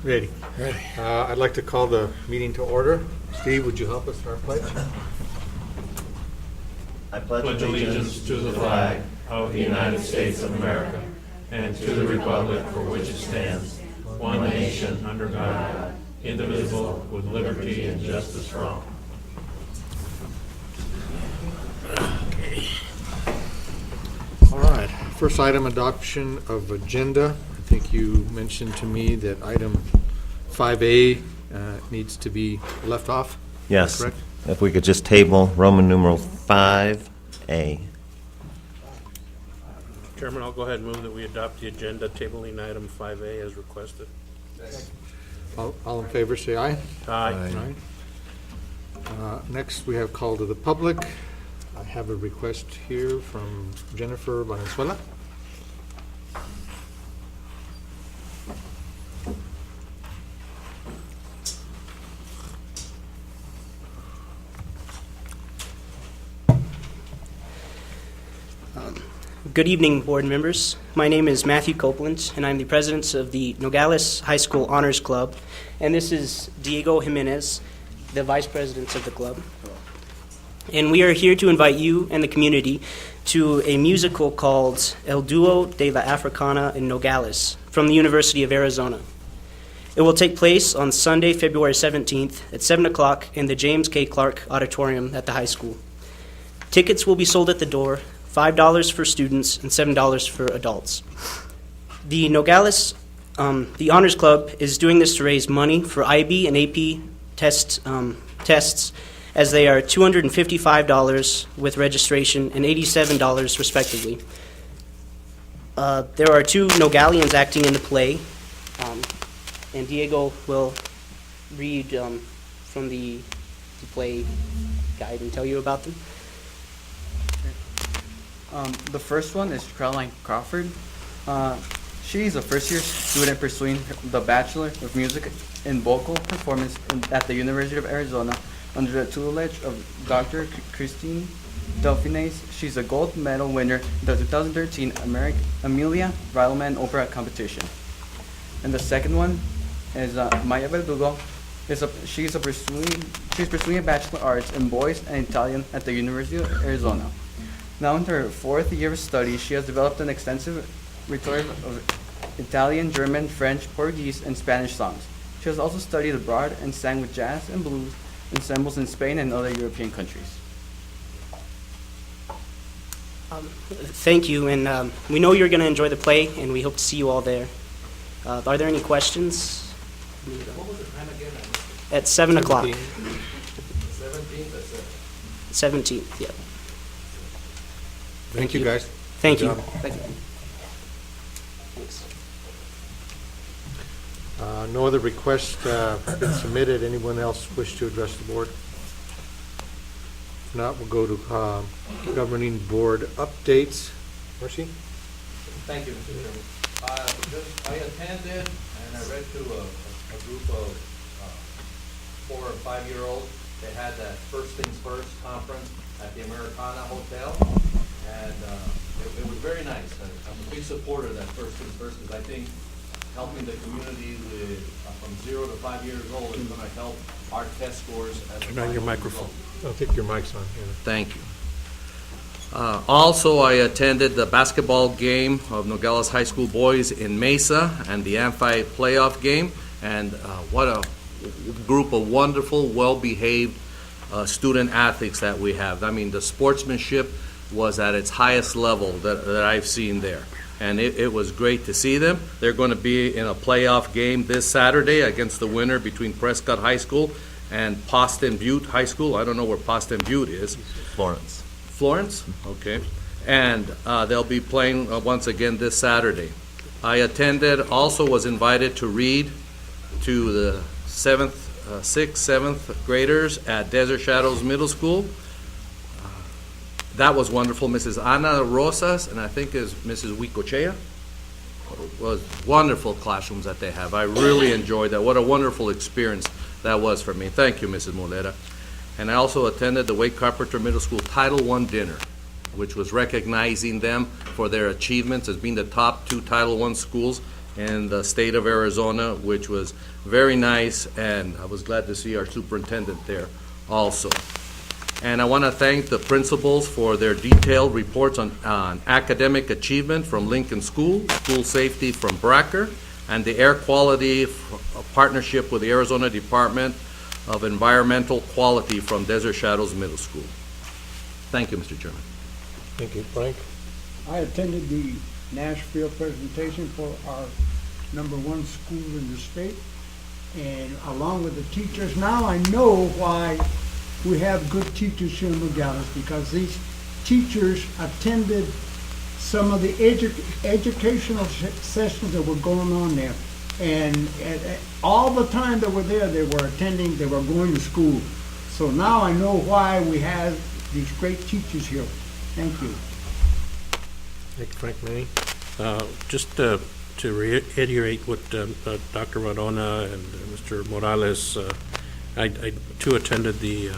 Ready. Ready. I'd like to call the meeting to order. Steve, would you help us in our pledge? I pledge allegiance to the flag of the United States of America and to the republic for which it stands, one nation under God, indivisible, with liberty and justice for all. All right. First item, adoption of agenda. I think you mentioned to me that item 5A needs to be left off. Yes. Correct? If we could just table Roman numeral 5A. Chairman, I'll go ahead and move that we adopt the agenda, tabling item 5A as requested. All in favor, say aye. Aye. Next, we have call to the public. I have a request here from Jennifer Valenzuela. Good evening, board members. My name is Matthew Copeland, and I'm the president of the Nogales High School Honors Club. And this is Diego Jimenez, the vice president of the club. And we are here to invite you and the community to a musical called El Duo de la Africana in Nogales from the University of Arizona. It will take place on Sunday, February 17th at 7 o'clock in the James K. Clark Auditorium at the high school. Tickets will be sold at the door, $5 for students and $7 for adults. The Nogales, the Honors Club is doing this to raise money for IB and AP tests, as they are $255 with registration and $87 respectively. There are two Nogalians acting in the play, and Diego will read from the play guide and tell you about them. The first one is Caroline Crawford. She's a first-year student pursuing the Bachelor of Music in Vocal Performance at the University of Arizona under the tutelage of Dr. Christine Delfines. She's a gold medal winner in the 2013 Amelia Rydleman Opera Competition. And the second one is Maya Verdugo. She's pursuing a Bachelor of Arts in Voice and Italian at the University of Arizona. Now in her fourth year of study, she has developed an extensive repertoire of Italian, German, French, Portuguese, and Spanish songs. She has also studied abroad and sang with jazz and blues ensembles in Spain and other European countries. Thank you, and we know you're going to enjoy the play, and we hope to see you all there. Are there any questions? What was the time again? At 7 o'clock. 17th or 17th, yeah. Thank you, guys. Thank Good you. job. Thank you. Thanks. No other requests have been submitted. Anyone else wish to address the board? If not, we'll go to governing board updates. Mercy? Thank you, Mr. Chairman. I attended and I read to a group of 4 or 5-year-olds. They had that First Things First conference at the Americana Hotel, and it was very nice. I'm a big supporter of that First Things First because I think helping the community with from 0 to 5 years old is going to help our test scores. Turn on your microphone. I'll take your mics on here. Thank you. Also, I attended the basketball game of Nogales High School boys in Mesa and the Amphi playoff game, and what a group of wonderful, well-behaved student athletes that we have. I mean, the sportsmanship was at its highest level that I've seen there, and it was great to see them. They're going to be in a playoff game this Saturday against the winner between Prescott High School and Poston Butte High School. I don't know where Poston Butte is. Florence. Florence? Okay. And they'll be playing once again this Saturday. I attended, also was invited to read to the 6th, 7th graders at Desert Shadows Middle School. That was wonderful. Mrs. Ana Rosas, and I think is Mrs. Wicochea, was wonderful classrooms that they have. I really enjoyed that. What a wonderful experience that was for me. Thank you, Mrs. Molera. And I also attended the Wade Carpenter Middle School Title I dinner, which was recognizing them for their achievements as being the top 2 Title I schools in the state of Arizona, which was very nice, and I was glad to see our superintendent there also. And I want to thank the principals for their detailed reports on academic achievement from Lincoln School, school safety from Bracker, and the air quality partnership with the Arizona Department of Environmental Quality from Desert Shadows Middle School. Thank you, Mr. Chairman. Thank you, Frank. I attended the Nashville presentation for our #1 school in the state, and along with the teachers, now I know why we have good teachers here in Nogales, because these teachers attended some of the educational sessions that were going on there. And all the time that were there, they were attending, they were going to school. So now I know why we have these great teachers here. Thank you. Thank you, Frank. Manny? Just to reiterate what Dr. Rodona and Mr. Morales, I too attended the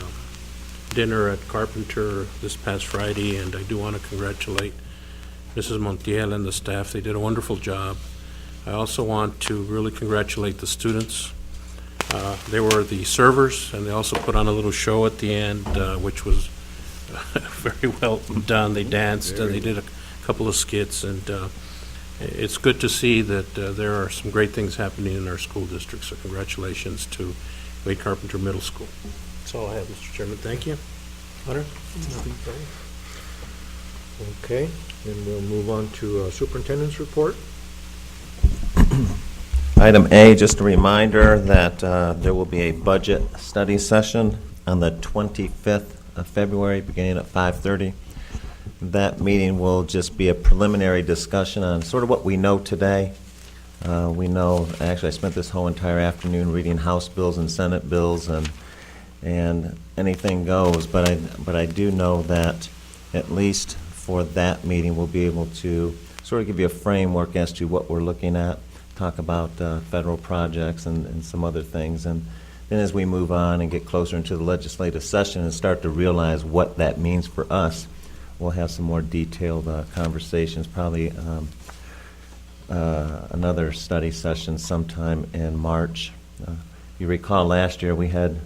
dinner at Carpenter this past Friday, and I do want to congratulate Mrs. Montiel and the staff. They did a wonderful job. I also want to really congratulate the students. They were the servers, and they also put on a little show at the end, which was very well done. They danced, and they did a couple of skits, and it's good to see that there are some great things happening in our school district, so congratulations to Wade Carpenter Middle School. That's all I have, Mr. Chairman. Thank you. Hunter? Okay, then we'll move on to superintendent's report. Item A, just a reminder that there will be a budget study session on the 25th of February, beginning at 5:30. That meeting will just be a preliminary discussion on sort of what we know today. We know, actually, I spent this whole entire afternoon reading House bills and Senate bills, and anything goes. But I do know that at least for that meeting, we'll be able to sort of give you a framework as to what we're looking at, talk about federal projects and some other things. And then as we move on and get closer into the legislative session and start to realize what that means for us, we'll have some more detailed conversations, probably another study session sometime in March. You recall last year we had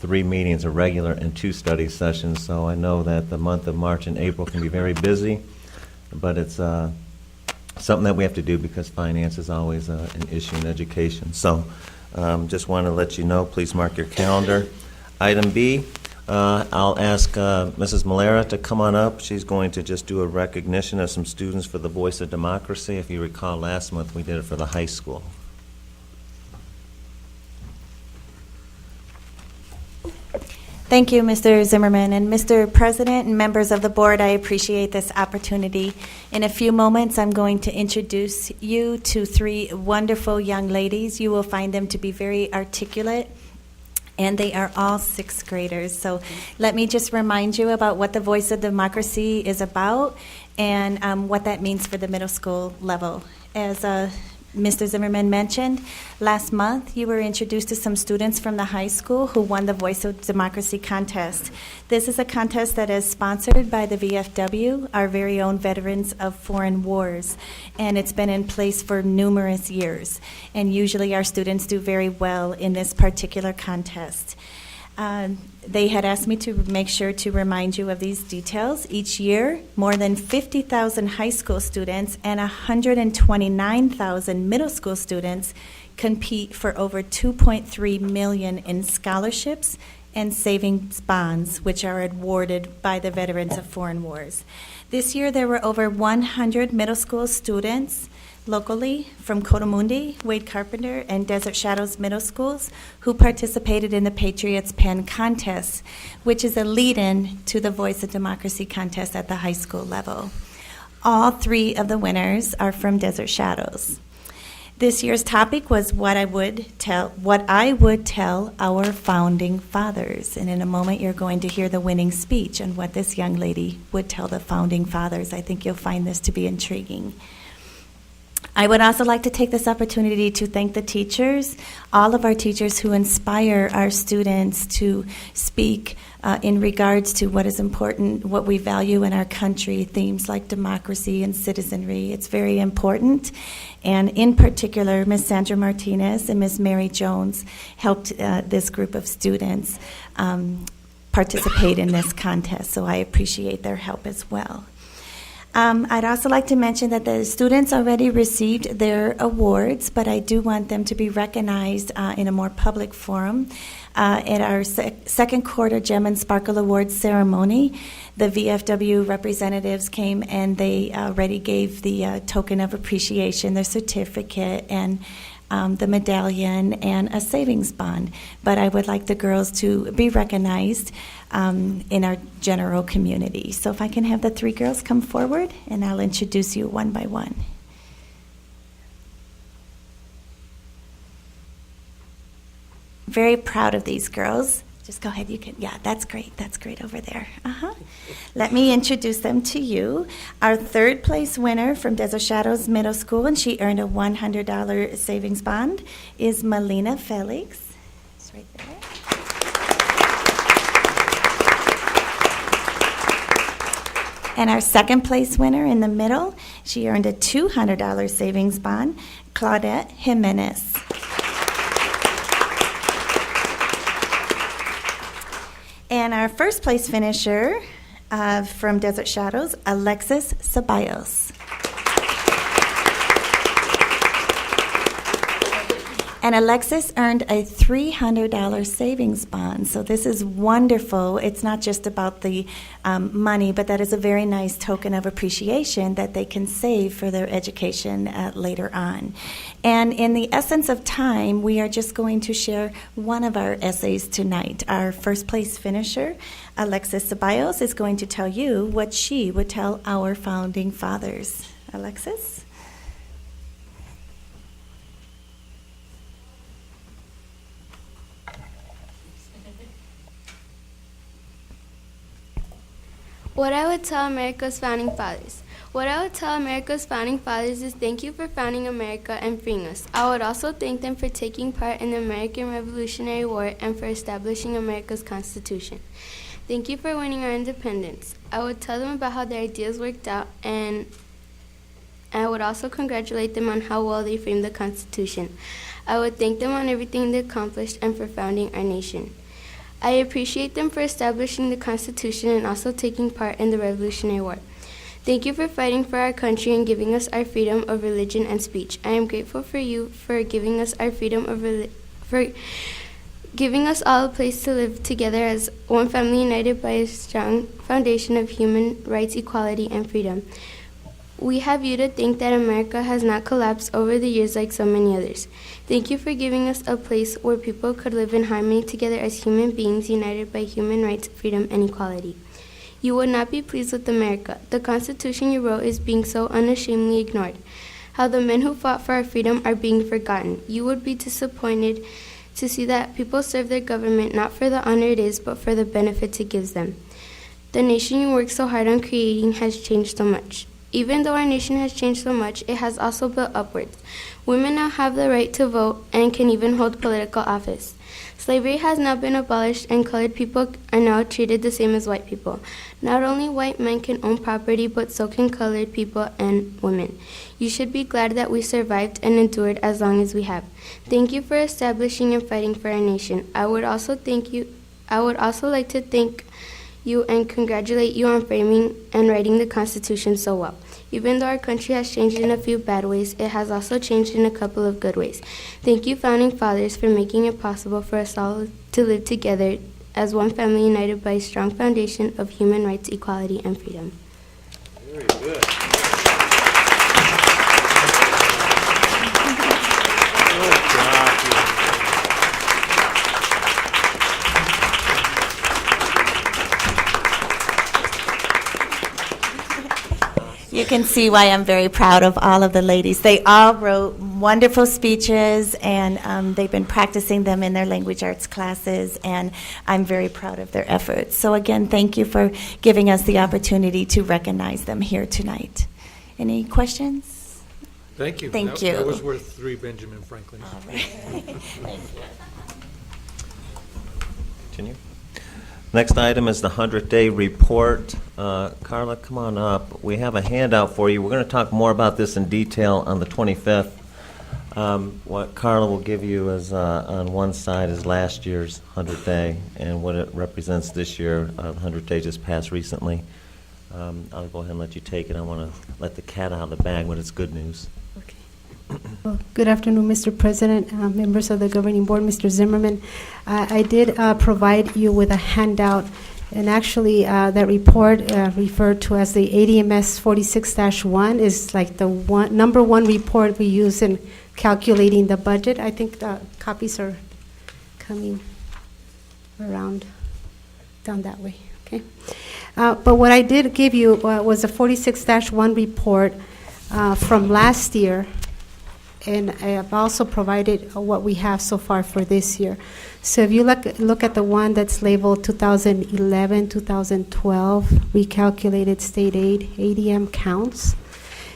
3 meetings, a regular and 2 study sessions, so I know that the month of March and April can be very busy, but it's something that we have to do because finance is always an issue in education. So just want to let you know, please mark your calendar. Item B, I'll ask Mrs. Malera to come on up. She's going to just do a recognition of some students for the Voice of Democracy. If you recall, last month we did it for the high school. Thank you, Mr. Zimmerman. And Mr. President and members of the board, I appreciate this opportunity. In a few moments, I'm going to introduce you to 3 wonderful young ladies. You will find them to be very articulate, and they are all 6th graders. So let me just remind you about what the Voice of Democracy is about and what that means for the middle school level. As Mr. Zimmerman mentioned, last month you were introduced to some students from the high school who won the Voice of Democracy contest. This is a contest that is sponsored by the VFW, our very own Veterans of Foreign Wars, and it's been in place for numerous years. And usually our students do very well in this particular contest. They had asked me to make sure to remind you of these details. Each year, more than 50,000 high school students and 129,000 middle school students compete for over $2.3 million in scholarships and savings bonds, which are awarded by the Veterans of Foreign Wars. This year, there were over 100 middle school students locally from Cotamundi, Wade Carpenter, and Desert Shadows Middle Schools who participated in the Patriots Pen Contest, which is a lead-in to the Voice of Democracy contest at the high school level. All 3 of the winners are from Desert Shadows. This year's topic was what I would tell our founding fathers. And in a moment, you're going to hear the winning speech on what this young lady would tell the founding fathers. I think you'll find this to be intriguing. I would also like to take this opportunity to thank the teachers, all of our teachers who inspire our students to speak in regards to what is important, what we value in our country, themes like democracy and citizenry. It's very important. And in particular, Ms. Sandra Martinez and Ms. Mary Jones helped this group of students participate in this contest, so I appreciate their help as well. I'd also like to mention that the students already received their awards, but I do want them to be recognized in a more public forum. At our second quarter Gem and Sparkle Awards ceremony, the VFW representatives came and they already gave the token of appreciation, their certificate, and the medallion and a savings bond. But I would like the girls to be recognized in our general community. So if I can have the three girls come forward, and I'll introduce you one by one. Very proud of these girls. Just go ahead, you can, yeah, that's great over there. Let me introduce them to you. Our third place winner from Desert Shadows Middle School, and she earned a $100 savings bond, is Melina Felix. It's right there. And our second place winner in the middle, she earned a $200 savings bond, Claudette Jimenez. And our first place finisher from Desert Shadows, Alexis Ceballos. And Alexis earned a $300 savings bond. So this is wonderful. It's not just about the money, but that is a very nice token of appreciation that they can save for their education later on. And in the essence of time, we are just going to share one of our essays tonight. Our first place finisher, Alexis Ceballos, is going to tell you what she would tell our founding fathers. Alexis? What I would tell America's founding fathers. What I would tell America's founding fathers is thank you for founding America and freeing us. I would also thank them for taking part in the American Revolutionary War and for establishing America's Constitution. Thank you for winning our independence. I would tell them about how their ideas worked out, and I would also congratulate them on how well they framed the Constitution. I would thank them on everything they accomplished and for founding our nation. I appreciate them for establishing the Constitution and also taking part in the Revolutionary War. Thank you for fighting for our country and giving us our freedom of religion and speech. I am grateful for you for giving us our freedom of for giving us all a place to live together as one family united by a strong foundation of human rights, equality, and freedom. We have you to think that America has not collapsed over the years like so many others. Thank you for giving us a place where people could live in harmony together as human beings united by human rights, freedom, and equality. You would not be pleased with America. The Constitution you wrote is being so unashamedly ignored. How the men who fought for our freedom are being forgotten. You would be disappointed to see that people serve their government not for the honor it is, but for the benefits it gives them. The nation you worked so hard on creating has changed so much. Even though our nation has changed so much, it has also built upwards. Women now have the right to vote and can even hold political office. Slavery has now been abolished and colored people are now treated the same as white people. Not only white men can own property, but so can colored people and women. You should be glad that we survived and endured as long as we have. Thank you for establishing and fighting for our nation. I would also like to thank you and congratulate you on framing and writing the Constitution so well. Even though our country has changed in a few bad ways, it has also changed in a couple of good ways. Thank you, Founding Fathers, for making it possible for us all to live together as one family united by a strong foundation of human rights, equality, and freedom. Very good. You can see why I'm very proud of all of the ladies. They all wrote wonderful speeches, and they've been practicing them in their language arts classes, and I'm very proud of their efforts. So again, thank you for giving us the opportunity to recognize them here tonight. Any questions? Thank you. Thank That- you. That was worth 3 Benjamin Franklins. Continue. Next item is the 100-day report. Carla, come on up. We have a handout for you. We're going to talk more about this in detail on the 25th. What Carla will give you is, on one side is last year's 100-day and what it represents this year. 100-day just passed recently. I'll go ahead and let you take it. I want to let the cat out of the bag when it's good news. Well, good afternoon, Mr. President, members of the governing board, Mr. Zimmerman. I did provide you with a handout, and actually that report referred to as the ADMS 46-1 is like the number one report we use in calculating the budget. I think the copies are coming around down that way. Okay, but what I did give you was a 46-1 report from last year. And I have also provided what we have so far for this year. So if you look at the one that's labeled 2011, 2012, recalculated state aid, ADM counts,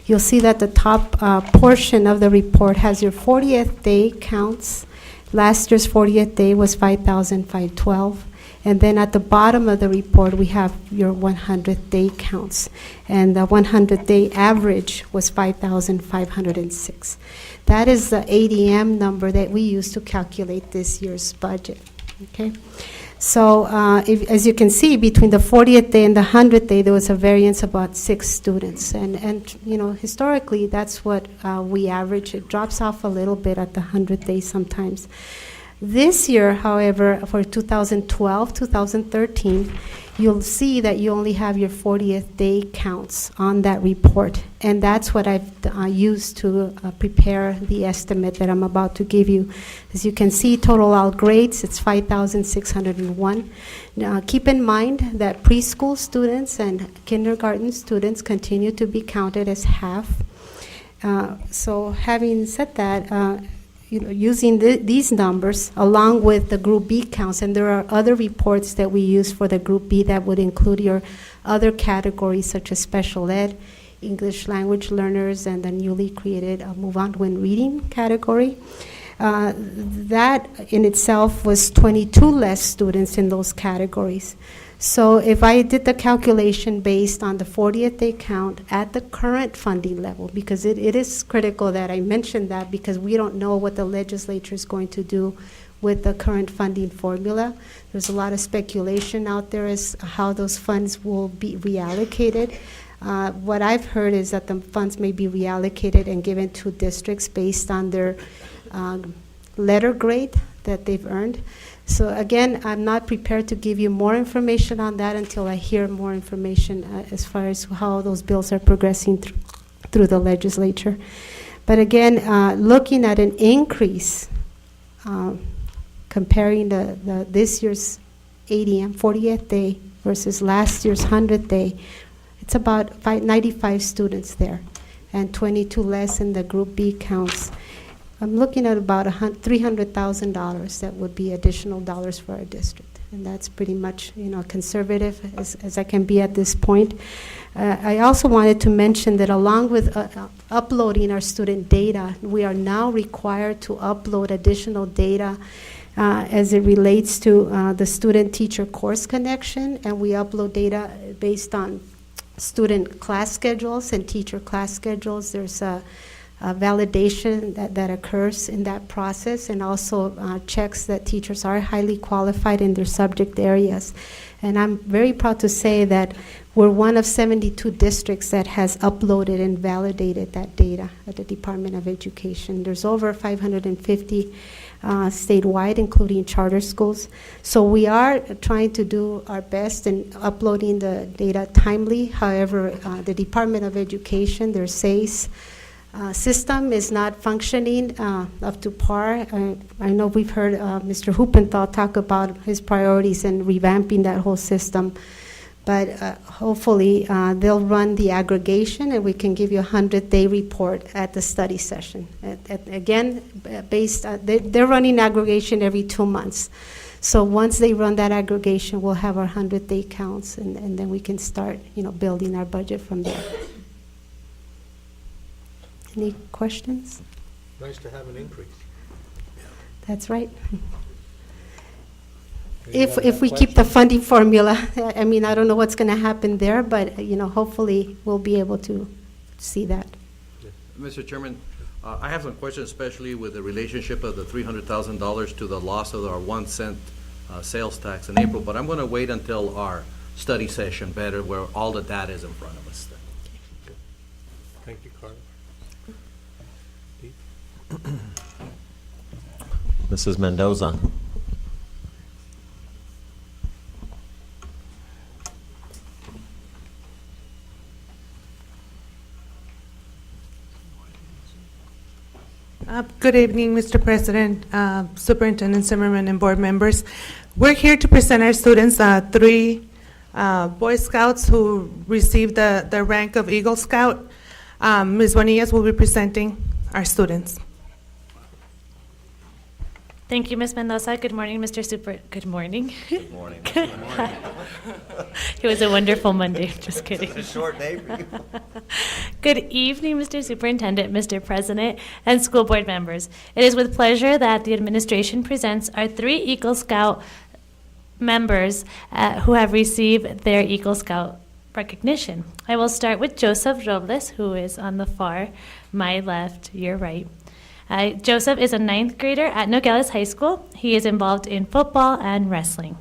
you'll see that the top portion of the report has your 40th day counts. Last year's 40th day was 5,512. And then at the bottom of the report, we have your 100th day counts. And the 100th day average was 5,506. That is the ADM number that we use to calculate this year's budget. Okay, so as you can see, between the 40th day and the 100th day, there was a variance of about 6 students. And you know, historically, that's what we average. It drops off a little bit at the 100th day sometimes. This year, however, for 2012, 2013, you'll see that you only have your 40th day counts on that report. And that's what I've used to prepare the estimate that I'm about to give you. As you can see, total all grades, it's 5,601. Now, keep in mind that preschool students and kindergarten students continue to be counted as half. So having said that, you know, using these numbers along with the Group B counts, and there are other reports that we use for the Group B that would include your other categories such as special ed, English language learners, and the newly created Move On When Reading category. That in itself was 22 less students in those categories. So if I did the calculation based on the 40th day count at the current funding level, because it is critical that I mention that because we don't know what the legislature is going to do with the current funding formula. There's a lot of speculation out there as how those funds will be reallocated. What I've heard is that the funds may be reallocated and given to districts based on their letter grade that they've earned. So again, I'm not prepared to give you more information on that until I hear more information as far as how those bills are progressing through the legislature. But again, looking at an increase, comparing this year's ADM 40th day versus last year's 100th day, it's about 95 students there and 22 less in the Group B counts. I'm looking at about $300,000 that would be additional dollars for our district. And that's pretty much, you know, conservative as I can be at this point. I also wanted to mention that along with uploading our student data, we are now required to upload additional data as it relates to the student-teacher course connection, and we upload data based on student class schedules and teacher class schedules. There's a validation that occurs in that process, and also checks that teachers are highly qualified in their subject areas. And I'm very proud to say that we're one of 72 districts that has uploaded and validated that data at the Department of Education. There's over 550 statewide, including charter schools. So we are trying to do our best in uploading the data timely. However, the Department of Education, their SACE system is not functioning up to par. I know we've heard Mr. Huppenthal talk about his priorities in revamping that whole system, but hopefully they'll run the aggregation and we can give you a 100-day report at the study session. Again, they're running aggregation every 2 months. So once they run that aggregation, we'll have our 100-day counts, and then we can start, building our budget from there. Any questions? Nice to have an increase. That's right. Anyone If have we keep the questions? funding formula, I mean, I don't know what's going to happen there, but, hopefully we'll be able to see that. Mr. Chairman, I have some questions, especially with the relationship of the $300,000 to the loss of our 1 cent sales tax in April, but I'm going to wait until our study session better, where all the data is in front of us. Thank you, Carl. Mrs. Mendoza. Good evening, Mr. President, Superintendent Zimmerman, and board members. We're here to present our students 3 Boy Scouts who received the rank of Eagle Scout. Ms. Bonillas will be presenting our students. Thank you, Ms. Mendoza. Good morning, Mr. Super. Good morning. Good morning. It was a wonderful Monday. Just kidding. It's a short day for you. Good evening, Mr. Superintendent, Mr. President, and school board members. It is with pleasure that the administration presents our 3 Eagle Scout members who have received their Eagle Scout recognition. I will start with Joseph Robles, who is on the far, my left, your right. Joseph is a 9th grader at Nogales High School. He is involved in football and wrestling.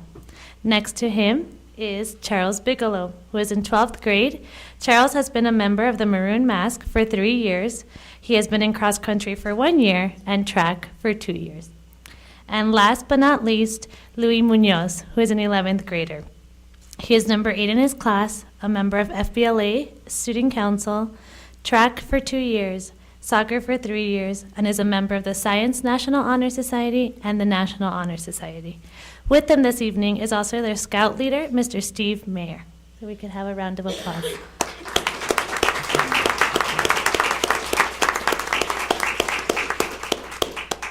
Next to him is Charles Bigelow, who is in 12th grade. Charles has been a member of the Maroon Mask for 3 years. He has been in cross country for 1 year and track for 2 years. And last but not least, Luis Munoz, who is an 11th grader. He is number 8 in his class, a member of FBLA, student council, track for 2 years, soccer for 3 years, and is a member of the Science National Honor Society and the National Honor Society. With them this evening is also their scout leader, Mr. Steve Mayer. So we could have a round of applause.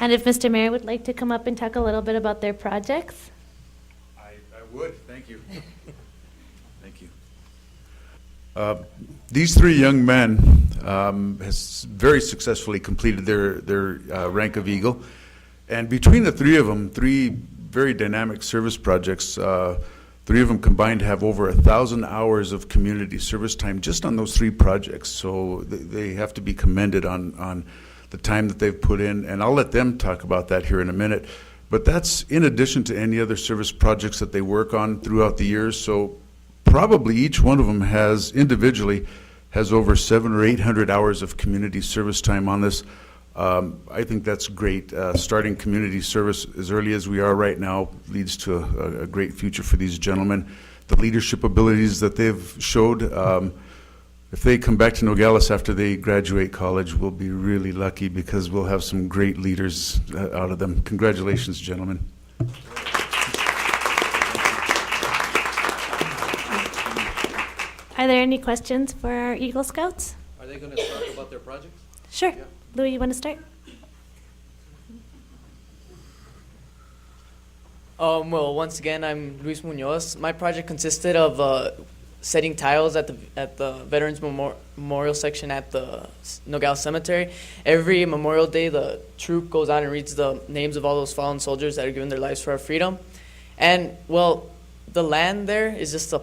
And if Mr. Mayer would like to come up and talk a little bit about their projects. I would, thank you. Thank you. These 3 young men has very successfully completed their rank of Eagle. And between the 3 of them, 3 very dynamic service projects, 3 of them combined have over 1,000 hours of community service time just on those 3 projects. So they have to be commended on the time that they've put in, and I'll let them talk about that here in a minute. But that's in addition to any other service projects that they work on throughout the years. So probably each one of them has individually has over 700 or 800 hours of community service time on this. I think that's great. Starting community service as early as we are right now leads to a great future for these gentlemen. The leadership abilities that they've showed, if they come back to Nogales after they graduate college, we'll be really lucky because we'll have some great leaders out of them. Congratulations, gentlemen. Are there any questions for our Eagle Scouts? Are they going to talk about their projects? Sure. Yeah. Louis, you want to start? Well, once again, I'm Luis Munoz. My project consisted of setting tiles at the Veterans Memorial section at the Nogales Cemetery. Every Memorial Day, the troop goes out and reads the names of all those fallen soldiers that are given their lives for our freedom. And, well, the land there is just a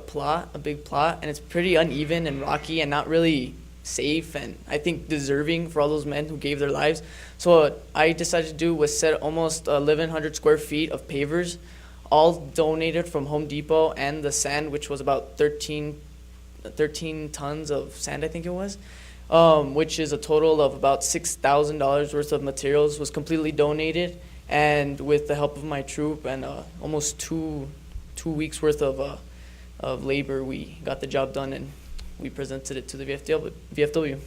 big plot, and it's pretty uneven and rocky and not really safe and I think deserving for all those men who gave their lives. So what I decided to do was set almost 1,100 square feet of pavers, all donated from Home Depot, and the sand, which was about 13 tons of sand, I think it was, which is a total of about $6,000 worth of materials, was completely donated. And with the help of my troop and almost two weeks worth of labor, we got the job done and we presented it to the VFW.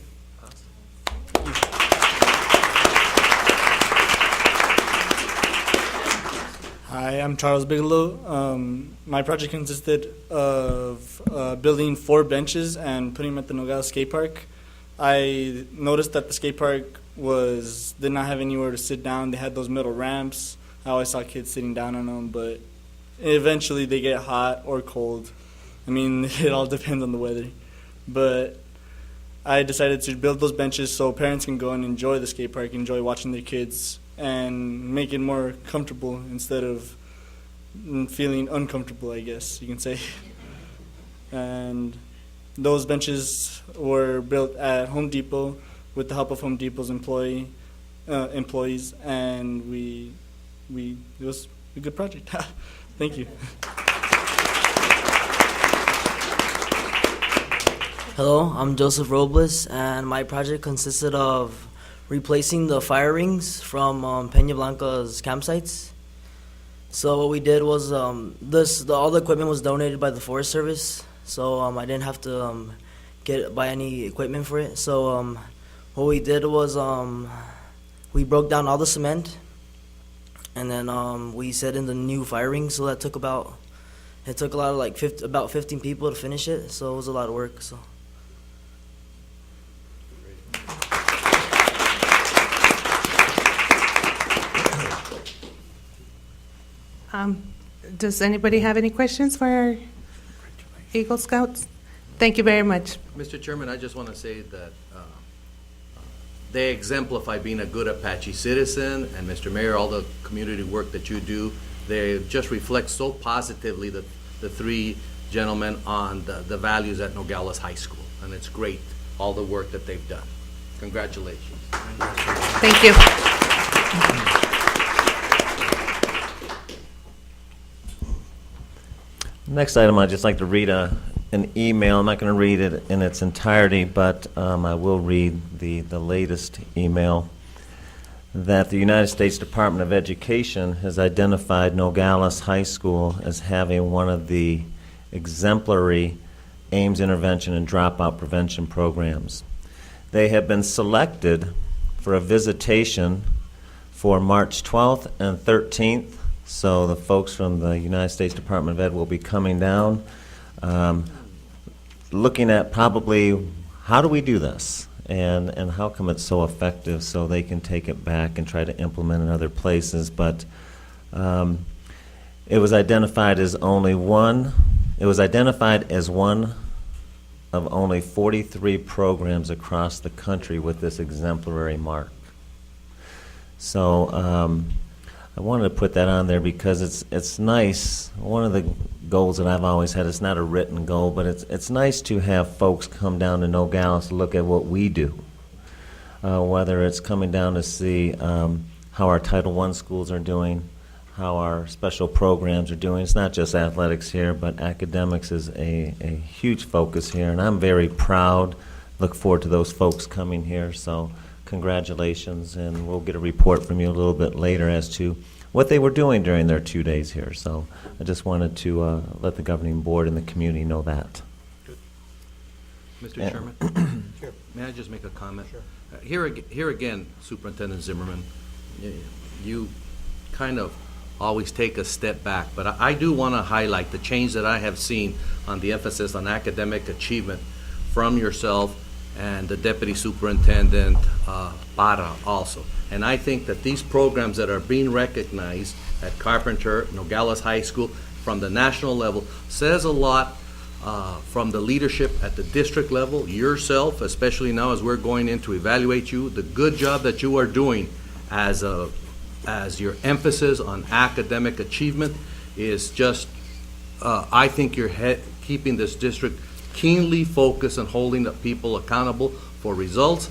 Hi, I'm Charles Bigelow. My project consisted of building 4 benches and putting them at the Nogales skate park. I noticed that the skate park did not have anywhere to sit down. They had those metal ramps. I always saw kids sitting down on them, but eventually they get hot or cold. I mean, it all depends on the weather. But I decided to build those benches so parents can go and enjoy the skate park, enjoy watching their kids, and make it more comfortable instead of feeling uncomfortable, I guess you can say. And those benches were built at Home Depot with the help of Home Depot's employees, and it was a good project. Thank you. Hello, I'm Joseph Robles, and my project consisted of replacing the fire rings from Peña Blanca's campsites. So what we did was all the equipment was donated by the Forest Service, so I didn't have to buy any equipment for it. So what we did was we broke down all the cement, and then we set in the new fire rings. So that took about about 15 people to finish it. So it was a lot of work. So. Does anybody have any questions for our Eagle Scouts? Thank you very much. Mr. Chairman, I just want to say that they exemplify being a good Apache citizen, and Mr. Mayor, all the community work that you do, they just reflect so positively the three gentlemen on the values at Nogales High School, and it's great, all the work that they've done. Congratulations. Thank you. Next item, I'd just like to read an email. I'm not going to read it in its entirety, but I will read the latest email that the United States Department of Education has identified Nogales High School as having one of the exemplary AIMS intervention and dropout prevention programs. They have been selected for a visitation for March 12th and 13th. So the folks from the United States Department of Ed will be coming down, looking at probably how do we do this and how come it's so effective so they can take it back and try to implement in other places. But it was identified as one of only 43 programs across the country with this exemplary mark. So I wanted to put that on there because it's nice. One of the goals that I've always had, it's not a written goal, but it's nice to have folks come down to Nogales to look at what we do. Whether it's coming down to see how our Title I schools are doing, how our special programs are doing. It's not just athletics here, but academics is a huge focus here, and I'm very proud. Look forward to those folks coming here. So congratulations, and we'll get a report from you a little bit later as to what they were doing during their 2 days here. So I just wanted to let the governing board and the community know that. Good. Mr. Chairman, Sure. May I just make a comment? Sure. Here again, Superintendent Zimmerman, you kind of always take a step back, but I do want to highlight the change that I have seen on the emphasis on academic achievement from yourself and the Deputy Superintendent Para also. And I think that these programs that are being recognized at Carpenter, Nogales High School, from the national level, says a lot from the leadership at the district level, yourself, especially now as we're going in to evaluate you, the good job that you are doing as your emphasis on academic achievement is just, I think you're keeping this district keenly focused on holding the people accountable for results.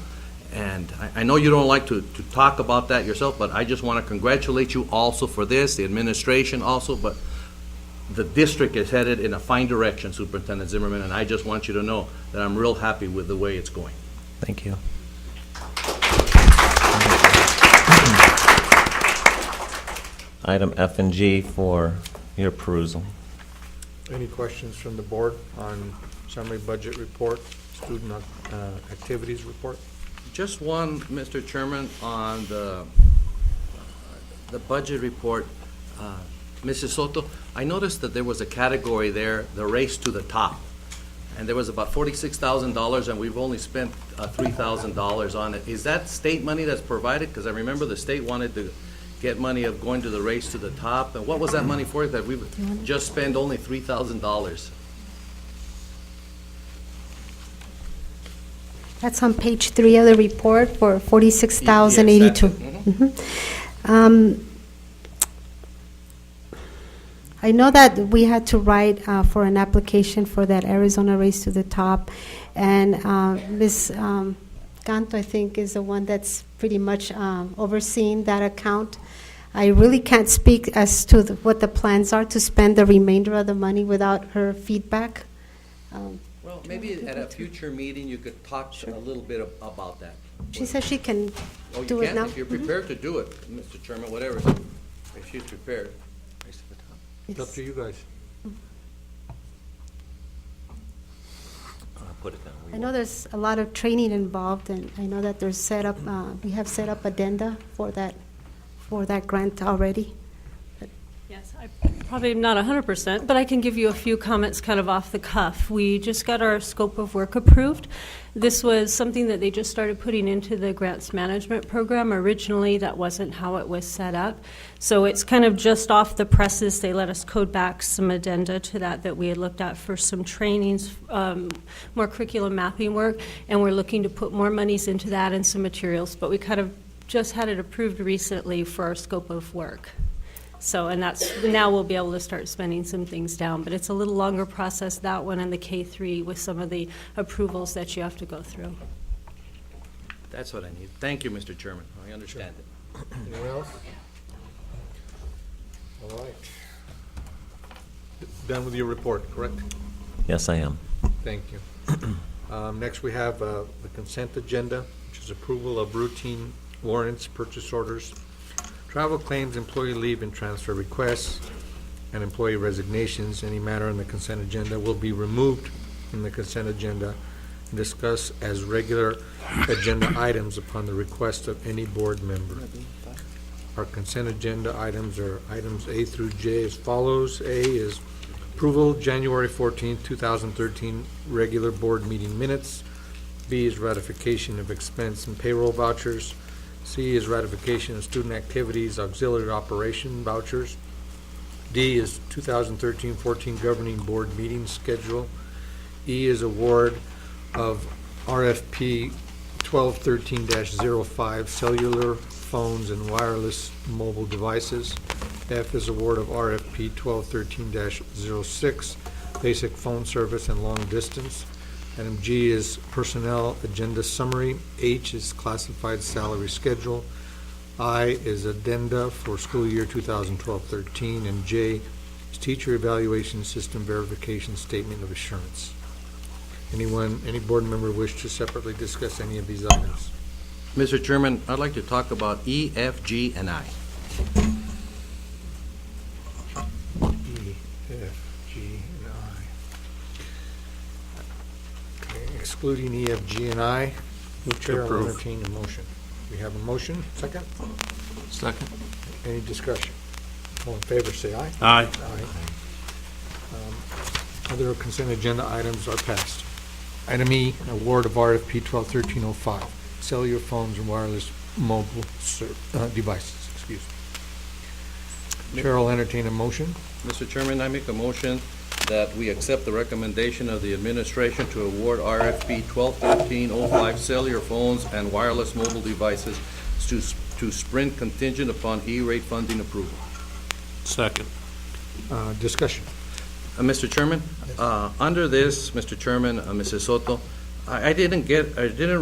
And I know you don't like to talk about that yourself, but I just want to congratulate you also for this, the administration also, but the district is headed in a fine direction, Superintendent Zimmerman, and I just want you to know that I'm real happy with the way it's going. Thank you. Item F and G for your perusal. Any questions from the board on summary budget report, student activities report? Just one, Mr. Chairman, on the budget report. Mrs. Soto, I noticed that there was a category there, the race to the top, and there was about $46,000, and we've only spent $3,000 on it. Is that state money that's provided? Because I remember the state wanted to get money of going to the race to the top, and what was that money for? That we just spent only $3,000. That's on page 3 of the report for 46,082. I know that we had to write for an application for that Arizona Race to the Top, and Ms. Canto, I think, is the one that's pretty much overseeing that account. I really can't speak as to what the plans are to spend the remainder of the money without her feedback. Well, maybe at a future meeting, you could talk a little bit about that. She says she can Oh, do you it can, now. if you're prepared to do it, Mr. Chairman, whatever, if she's prepared. It's up to you guys. Put it down. I know there's a lot of training involved, and I know that there's set up, we have set up addenda for that grant already. Yes, I probably not 100%, but I can give you a few comments kind of off the cuff. We just got our scope of work approved. This was something that they just started putting into the grants management program. Originally, that wasn't how it was set up. So it's kind of just off the presses. They let us code back some addenda to that we had looked at for some trainings, more curriculum mapping work, and we're looking to put more monies into that and some materials. But we kind of just had it approved recently for our scope of work. So, and now we'll be able to start spending some things down, but it's a little longer process, that one and the K3 with some of the approvals that you have to go through. That's what I need. Thank you, Mr. Chairman. I understand it. Anyone else? All right. Done with your report, correct? Yes, I am. Thank you. Next, we have the consent agenda, which is approval of routine warrants, purchase orders, travel claims, employee leave and transfer requests, and employee resignations. Any matter on the consent agenda will be removed from the consent agenda and discussed as regular agenda items upon the request of any board member. Our consent agenda items are items A through J as follows. A is approval January 14th, 2013 regular board meeting minutes. B is ratification of expense and payroll vouchers. C is ratification of student activities auxiliary operation vouchers. D is 2013-14 governing board meeting schedule. E is award of RFP 1213-05 cellular phones and wireless mobile devices. F is award of RFP 1213-06 basic phone service and long distance. Item G is personnel agenda summary. H is classified salary schedule. I is addenda for school year 2012-13. And J is teacher evaluation system verification statement of assurance. Any board member wish to separately discuss any of these items? Mr. Chairman, I'd like to talk about E, F, G, and I. E, F, G, and I. Okay, excluding E, F, G, and I, the chair will approve. entertain a motion. We have a motion, second? Second. Any discussion? All in favor, say aye. Aye. Other consent agenda items are passed. Item E, award of RFP 1213-05, cellular phones and wireless mobile devices, excuse me. Chair will entertain a motion. Mr. Chairman, I make a motion that we accept the recommendation of the administration to award RFP 1213-05 cellular phones and wireless mobile devices to Sprint contingent upon E-rate funding approval. Second. Discussion. Mr. Chairman, under this, Mr. Chairman, Mrs. Soto, I didn't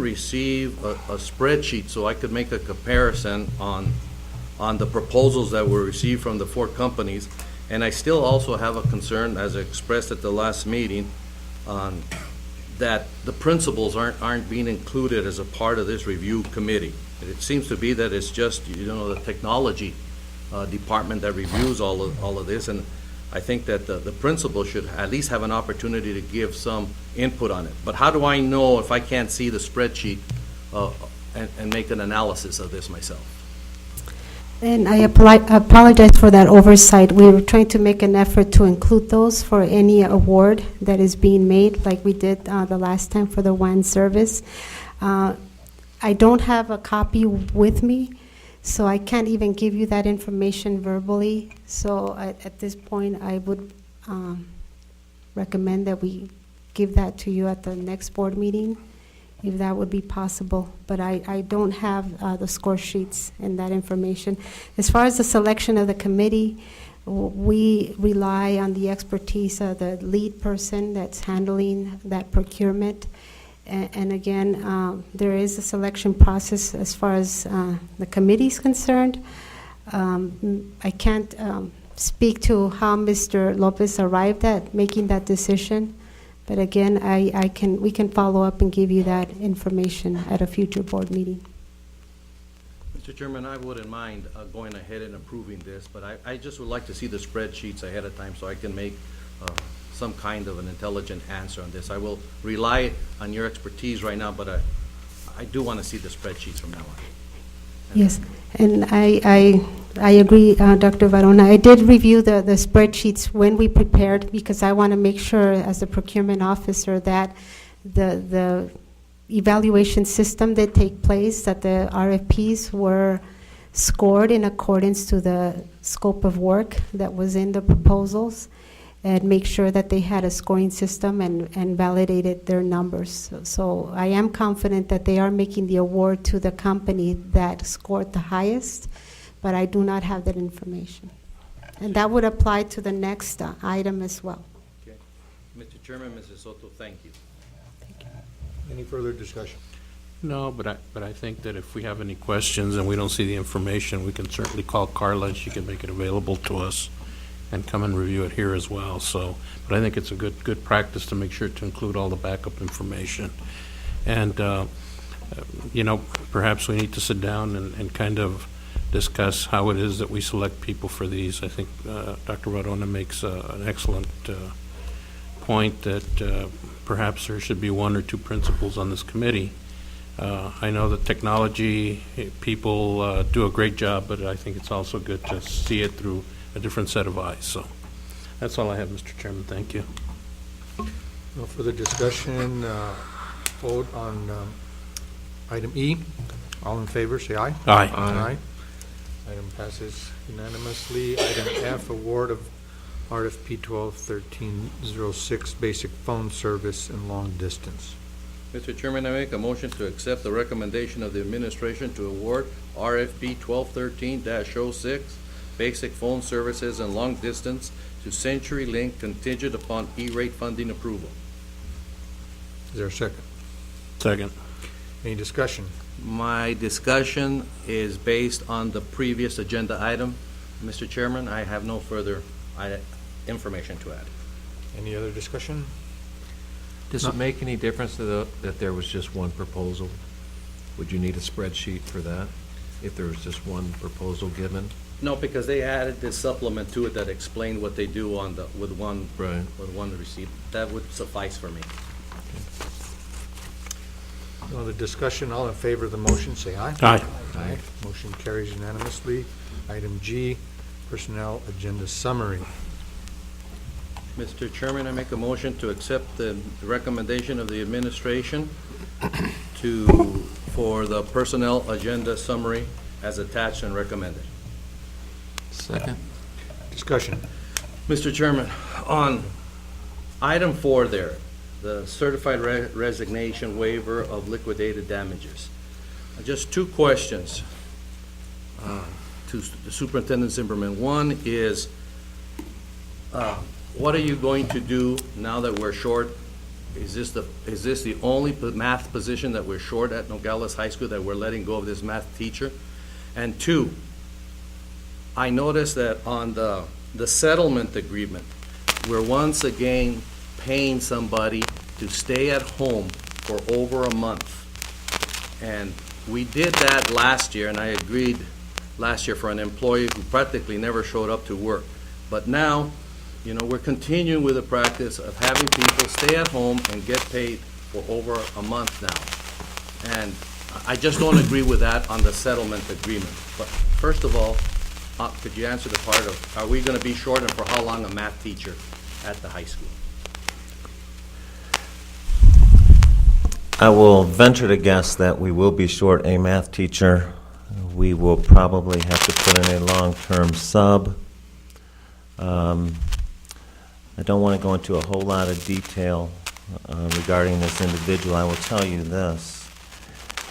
receive a spreadsheet so I could make a comparison on the proposals that were received from the four companies. And I still also have a concern, as expressed at the last meeting, that the principals aren't being included as a part of this review committee. It seems to be that it's just, the technology department that reviews all of this, and I think that the principal should at least have an opportunity to give some input on it. But how do I know if I can't see the spreadsheet and make an analysis of this myself? And I apologize for that oversight. We were trying to make an effort to include those for any award that is being made, like we did the last time for the WAN service. I don't have a copy with me, so I can't even give you that information verbally. So at this point, I would recommend that we give that to you at the next board meeting. if that would be possible. But I don't have the score sheets and that information. As far as the selection of the committee, we rely on the expertise of the lead person that's handling that procurement. And again, there is a selection process as far as the committee is concerned. I can't speak to how Mr. Lopez arrived at making that decision, but again, we can follow up and give you that information at a future board meeting. Mr. Chairman, I wouldn't mind going ahead and approving this, but I just would like to see the spreadsheets ahead of time so I can make some kind of an intelligent answer on this. I will rely on your expertise right now, but I do want to see the spreadsheets from now on. Yes, and I agree, Dr. Varona. I did review the spreadsheets when we prepared, because I want to make sure as a procurement officer that the evaluation system that take place, that the RFPs were scored in accordance to the scope of work that was in the proposals, and make sure that they had a scoring system and validated their numbers. So I am confident that they are making the award to the company that scored the highest, but I do not have that information. And that would apply to the next item as well. Okay. Mr. Chairman, Mrs. Soto, thank you. Any further discussion? No, but I think that if we have any questions and we don't see the information, we can certainly call Carla and she can make it available to us and come and review it here as well. So, but I think it's a good practice to make sure to include all the backup information. And, you know, perhaps we need to sit down and kind of discuss how it is that we select people for these. I think Dr. Rodona makes an excellent point that perhaps there should be one or two principals on this committee. I know that technology people do a great job, but I think it's also good to see it through a different set of eyes. So that's all I have, Mr. Chairman. Thank you. No further discussion. Vote on item E. All in favor, say aye. Aye. Aye. Item passes unanimously. Item F, award of RFP 12-1306, basic phone service and long distance. Mr. Chairman, I make a motion to accept the recommendation of the administration to award RFP 1213-06, basic phone services and long distance to CenturyLink contingent upon E-rate funding approval. Is there a second? Second. Any discussion? My discussion is based on the previous agenda item. Mr. Chairman, I have no further information to add. Any other discussion? Does it make any difference that there was just one proposal? Would you need a spreadsheet for that, if there was just one proposal given? No, because they added this supplement to it that explained what they do on the, with one receipt. That would suffice for me. No other discussion. All in favor of the motion, say aye. Aye. Aye. Motion carries unanimously. Item G, personnel agenda summary. Mr. Chairman, I make a motion to accept the recommendation of the administration for the personnel agenda summary as attached and recommended. Second. Discussion. Mr. Chairman, on item 4 there, the certified resignation waiver of liquidated damages. Just two questions to the Superintendent Zimmerman. One is, what are you going to do now that we're short? Is this the only math position that we're short at Nogales High School, that we're letting go of this math teacher? And two, I noticed that on the settlement agreement, we're once again paying somebody to stay at home for over a month. And we did that last year, and I agreed last year for an employee who practically never showed up to work. But now, you know, we're continuing with the practice of having people stay at home and get paid for over a month now. And I just don't agree with that on the settlement agreement. But first of all, could you answer the part of, are we going to be short, and for how long, a math teacher at the high school? I will venture to guess that we will be short a math teacher. We will probably have to put in a long-term sub. I don't want to go into a whole lot of detail regarding this individual, I will tell you this.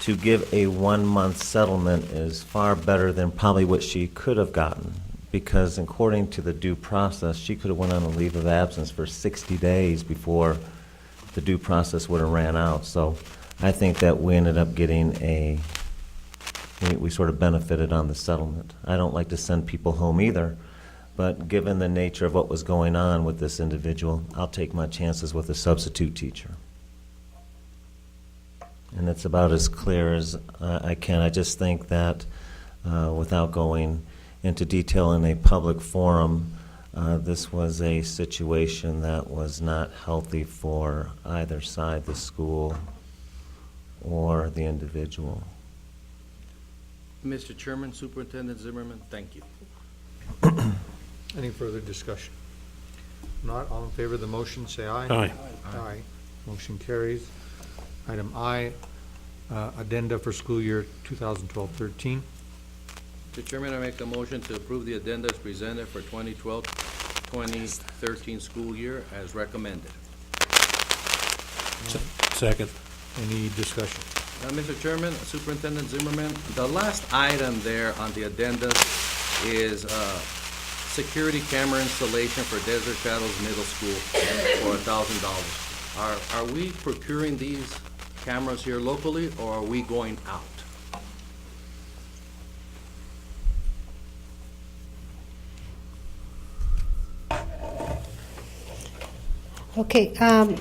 To give a 1-month settlement is far better than probably what she could have gotten, because according to the due process, she could have went on a leave of absence for 60 days before the due process would have ran out. So I think that we ended up getting we sort of benefited on the settlement. I don't like to send people home either, but given the nature of what was going on with this individual, I'll take my chances with a substitute teacher. And it's about as clear as I can. I just think that without going into detail in a public forum, this was a situation that was not healthy for either side, the school or the individual. Mr. Chairman, Superintendent Zimmerman, thank you. Any further discussion? Not all in favor of the motion, say aye. Aye. Aye. Motion carries. Item I, addenda for school year 2012-13. Mr. Chairman, I make a motion to approve the addenda as presented for 2012-2013 school year as recommended. Second. Any discussion? Mr. Chairman, Superintendent Zimmerman, the last item there on the addenda is security camera installation for Desert Shadows Middle School for $1,000. Are we procuring these cameras here locally, or are we going out? Okay,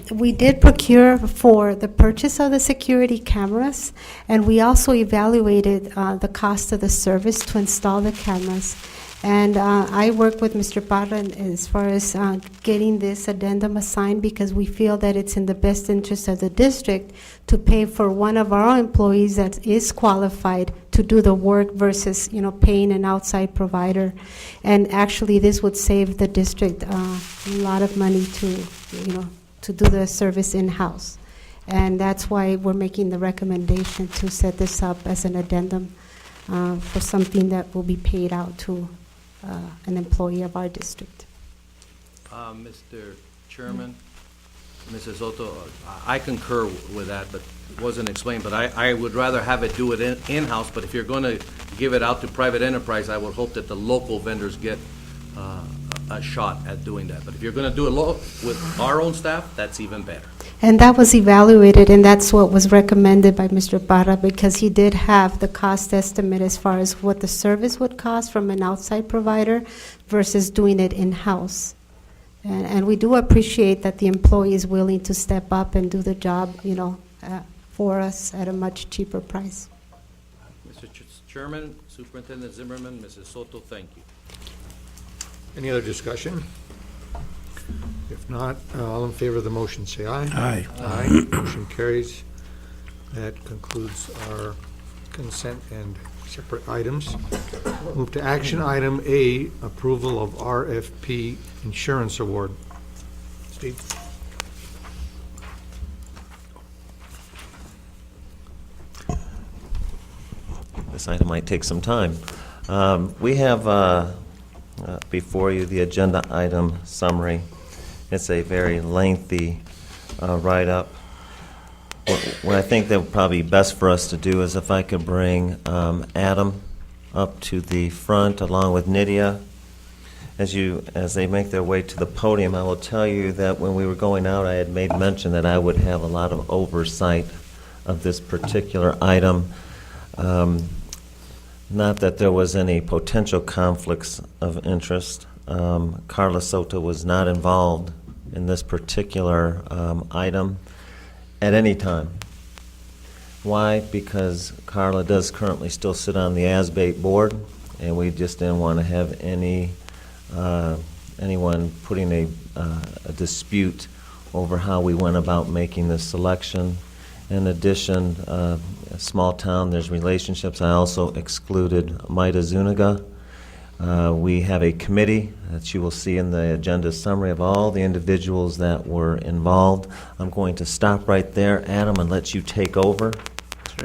we did procure for the purchase of the security cameras, and we also evaluated the cost of the service to install the cameras. And I work with Mr. Parra as far as getting this addendum assigned, because we feel that it's in the best interest of the district to pay for one of our employees that is qualified to do the work versus, paying an outside provider. And actually, this would save the district a lot of money to do the service in-house. And that's why we're making the recommendation to set this up as an addendum for something that will be paid out to an employee of our district. Mr. Chairman, Mrs. Soto, I concur with that, but it wasn't explained, but I would rather have it do it in-house, but if you're going to give it out to private enterprise, I would hope that the local vendors get a shot at doing that. But if you're going to do it with our own staff, that's even better. And that was evaluated, and that's what was recommended by Mr. Parra, because he did have the cost estimate as far as what the service would cost from an outside provider versus doing it in-house. And we do appreciate that the employee is willing to step up and do the job, for us at a much cheaper price. Mr. Chairman, Superintendent Zimmerman, Mrs. Soto, thank you. Any other discussion? If not, all in favor of the motion, say aye. Aye. Aye. Motion carries. That concludes our consent and separate items. Move to action item A, approval of RFP insurance award. Steve? This item might take some time. We have before you the agenda item summary. It's a very lengthy write-up. What I think that would probably be best for us to do is if I could bring Adam up to the front along with Nydia. As they make their way to the podium, I will tell you that when we were going out, I had made mention that I would have a lot of oversight of this particular item. Not that there was any potential conflicts of interest. Carla Soto was not involved in this particular item at any time. Why? Because Carla does currently still sit on the ASBATE board, and we just didn't want to have anyone putting a dispute over how we went about making this selection. In addition, a small town, there's relationships. I also excluded Maida Zuniga. We have a committee that you will see in the agenda summary of all the individuals that were involved. I'm going to stop right there, Adam, and let you take over.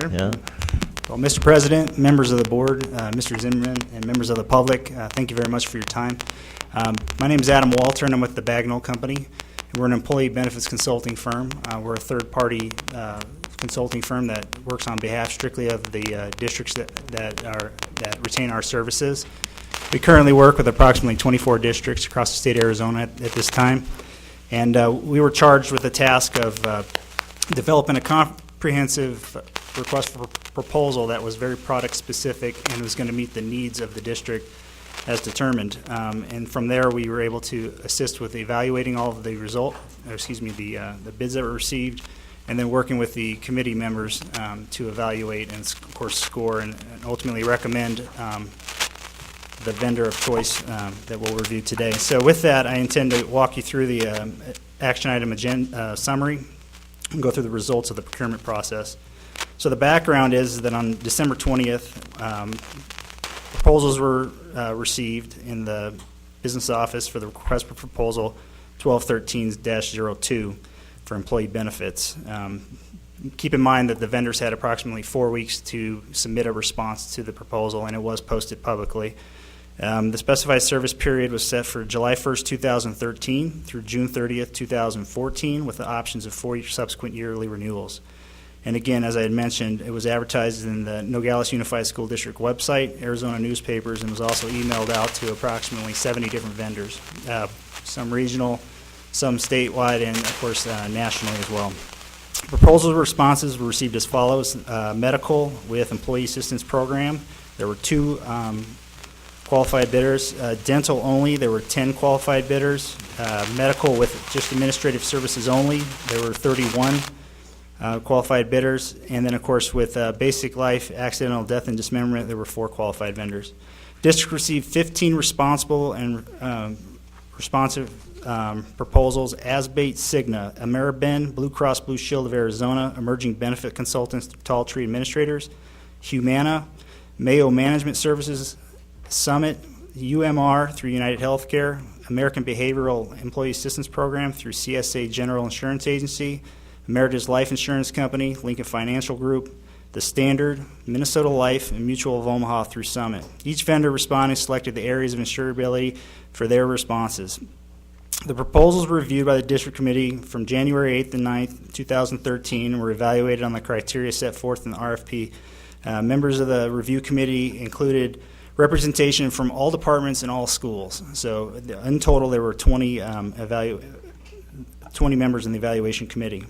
Sure. Yeah. Well, Mr. President, members of the board, Mr. Zimmerman, and members of the public, thank you very much for your time. My name is Adam Walter, and I'm with the Bagnall Company. We're an employee benefits consulting firm. We're a third-party consulting firm that works on behalf strictly of the districts that retain our services. We currently work with approximately 24 districts across the state of Arizona at this time, and we were charged with the task of developing a comprehensive request for proposal that was very product-specific and was going to meet the needs of the district as determined. And from there, we were able to assist with evaluating all of the the bids that were received, and then working with the committee members to evaluate and, of course, score and ultimately recommend the vendor of choice that we'll review today. So with that, I intend to walk you through the action item summary and go through the results of the procurement process. So the background is that on December 20th, proposals were received in the business office for the request for proposal 1213-02 for employee benefits. Keep in mind that the vendors had approximately 4 weeks to submit a response to the proposal, and it was posted publicly. The specified service period was set for July 1st, 2013 through June 30th, 2014, with the options of 4 subsequent yearly renewals. And again, as I had mentioned, it was advertised in the Nogales Unified School District website, Arizona newspapers, and was also emailed out to approximately 70 different vendors, some regional, some statewide, and of course nationally as well. Proposal responses were received as follows. Medical with Employee Assistance Program, there were 2 qualified bidders. Dental only, there were 10 qualified bidders. Medical with just administrative services only, there were 31 qualified bidders. And then, of course, with basic life, accidental death, and dismemberment, there were 4 qualified vendors. District received 15 responsible and responsive proposals: Asbate Cigna, Ameriben, Blue Cross Blue Shield of Arizona, Emerging Benefit Consultants, Tall Tree Administrators, Humana, Mayo Management Services, Summit, UMR through United Healthcare, American Behavioral Employee Assistance Program through CSA General Insurance Agency, Emeritus Life Insurance Company, Lincoln Financial Group, The Standard, Minnesota Life, and Mutual of Omaha through Summit. Each vendor responding selected the areas of insurability for their responses. The proposals were reviewed by the district committee from January 8th and 9th, 2013, and were evaluated on the criteria set forth in the RFP. Members of the review committee included representation from all departments and all schools. So in total, there were 20 members in the evaluation committee.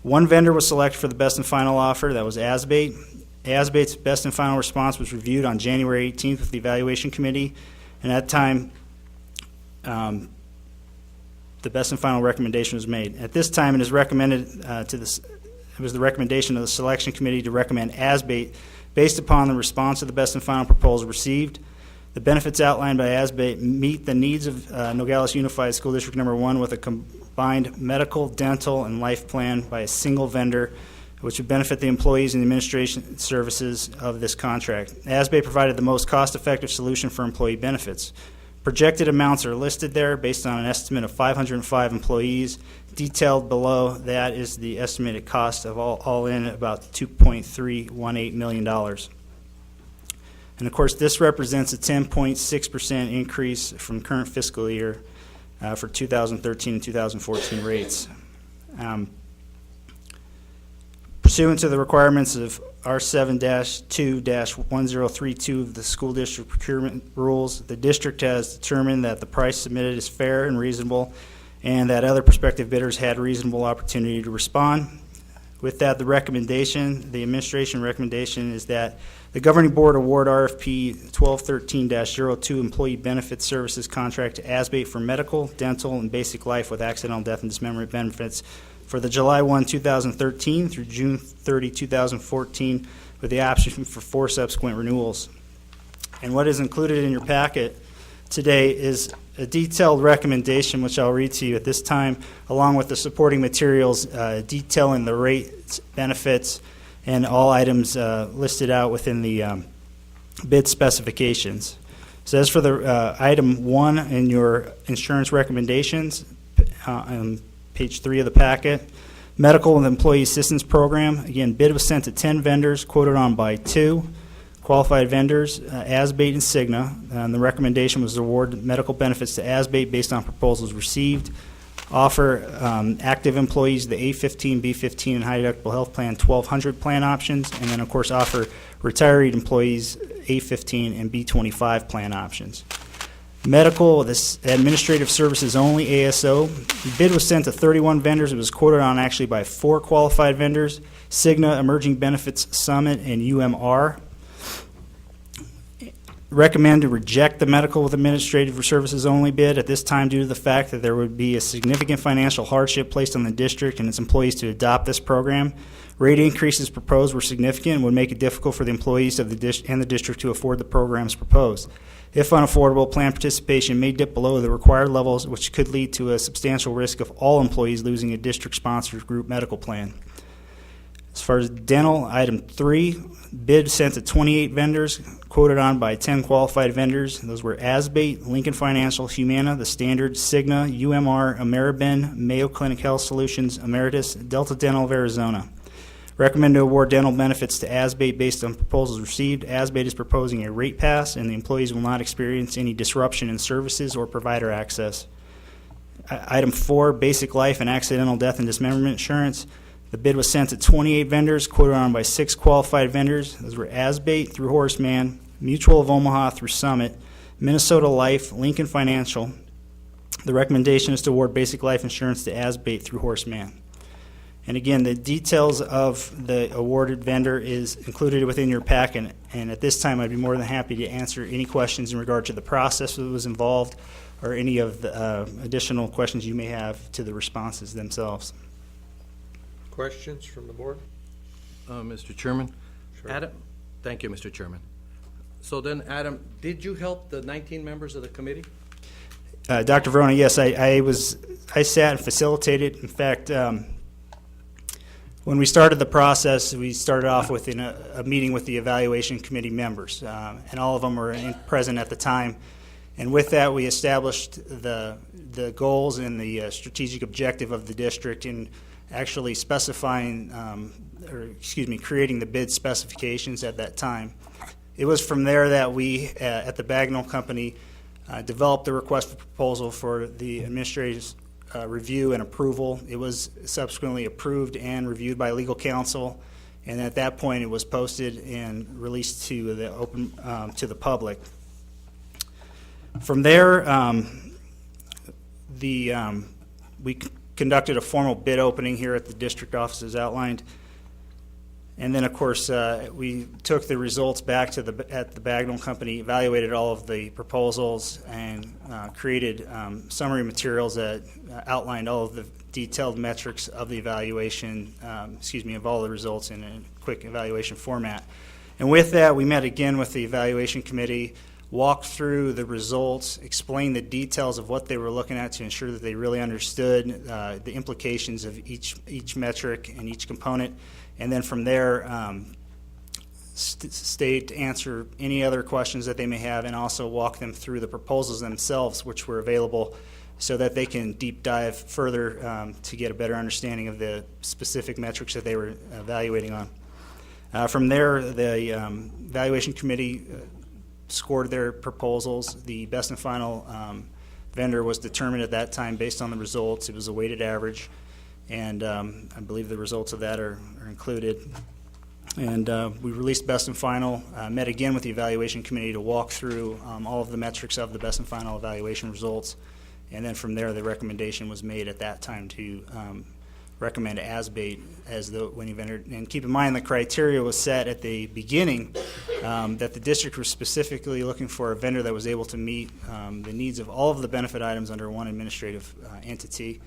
One vendor was selected for the best and final offer. That was Asbate. Asbate's best and final response was reviewed on January 18th with the evaluation committee, and at that time, the best and final recommendation was made. At this time, it is recommended it was the recommendation of the selection committee to recommend Asbate based upon the response of the best and final proposal received. The benefits outlined by Asbate meet the needs of Nogales Unified School District Number 1 with a combined medical, dental, and life plan by a single vendor, which would benefit the employees and the administration services of this contract. Asbate provided the most cost-effective solution for employee benefits. Projected amounts are listed there based on an estimate of 505 employees. Detailed below that is the estimated cost of all in about $2.318 million. And of course, this represents a 10.6% increase from current fiscal year for 2013 and 2014 rates. Pursuant to the requirements of R7-2-1032 of the school district procurement rules, the district has determined that the price submitted is fair and reasonable, and that other prospective bidders had reasonable opportunity to respond. With that, the administration recommendation is that the governing board award RFP 1213-02 Employee Benefit Services contract to Asbate for medical, dental, and basic life with accidental death and dismemberment benefits for the July 1, 2013 through June 30, 2014, with the option for 4 subsequent renewals. And what is included in your packet today is a detailed recommendation, which I'll read to you at this time, along with the supporting materials detailing the rates, benefits, and all items listed out within the bid specifications. So as for the item 1 in your insurance recommendations, on page 3 of the packet, medical and employee assistance program. Again, bid was sent to 10 vendors, quoted on by 2 qualified vendors, Asbate and Cigna. And the recommendation was to award medical benefits to Asbate based on proposals received. offer active employees the A15, B15, and high deductible health plan 1200 plan options, and then of course offer retired employees A15 and B25 plan options. Medical, this administrative services only, ASO. The bid was sent to 31 vendors. It was quoted on actually by 4 qualified vendors: Cigna, Emerging Benefits Summit, and UMR. Recommend to reject the medical with administrative services only bid at this time due to the fact that there would be a significant financial hardship placed on the district and its employees to adopt this program. Rate increases proposed were significant and would make it difficult for the employees of the and the district to afford the programs proposed. If unaffordable, plan participation may dip below the required levels, which could lead to a substantial risk of all employees losing a district-sponsored group medical plan. As far as dental, item 3, bid sent to 28 vendors, quoted on by 10 qualified vendors. Those were Asbate, Lincoln Financial, Humana, The Standard, Cigna, UMR, Ameriben, Mayo Clinic Health Solutions, Emeritus, Delta Dental of Arizona. Recommend to award dental benefits to Asbate based on proposals received. Asbate is proposing a rate pass, and the employees will not experience any disruption in services or provider access. Item 4, basic life and accidental death and dismemberment insurance. The bid was sent to 28 vendors, quoted on by 6 qualified vendors. Those were Asbate through Horace Mann, Mutual of Omaha through Summit, Minnesota Life, Lincoln Financial. The recommendation is to award basic life insurance to Asbate through Horace Mann. And again, the details of the awarded vendor is included within your packet, and at this time I'd be more than happy to answer any questions in regard to the process that was involved or any of the additional questions you may have to the responses themselves. Questions from the board? Mr. Chairman? Sure. Adam? Thank you, Mr. Chairman. So then, Adam, did you help the 19 members of the committee? Dr. Verona, yes, I sat and facilitated. In fact, when we started the process, we started off with a meeting with the evaluation committee members, and all of them were present at the time. And with that, we established the goals and the strategic objective of the district in actually specifying, creating the bid specifications at that time. It was from there that we, at the Bagnall Company, developed the request for proposal for the administrative review and approval. It was subsequently approved and reviewed by legal counsel, and at that point it was posted and released to the open to the public. From there, we conducted a formal bid opening here at the district office as outlined, and then of course we took the results back to at the Bagnall Company, evaluated all of the proposals, and created summary materials that outlined all of the detailed metrics of the evaluation, of all the results in a quick evaluation format. And with that, we met again with the evaluation committee, walked through the results, explained the details of what they were looking at to ensure that they really understood the implications of each metric and each component. And then from there, stay to answer any other questions that they may have, and also walk them through the proposals themselves, which were available, so that they can deep dive further to get a better understanding of the specific metrics that they were evaluating on. From there, the evaluation committee scored their proposals. The best and final vendor was determined at that time based on the results. It was a weighted average, and I believe the results of that are included. And we released best and final, met again with the evaluation committee to walk through all of the metrics of the best and final evaluation results, and then from there the recommendation was made at that time to recommend Asbate as the winning vendor. And keep in mind the criteria was set at the beginning that the district was specifically looking for a vendor that was able to meet the needs of all of the benefit items under one administrative entity.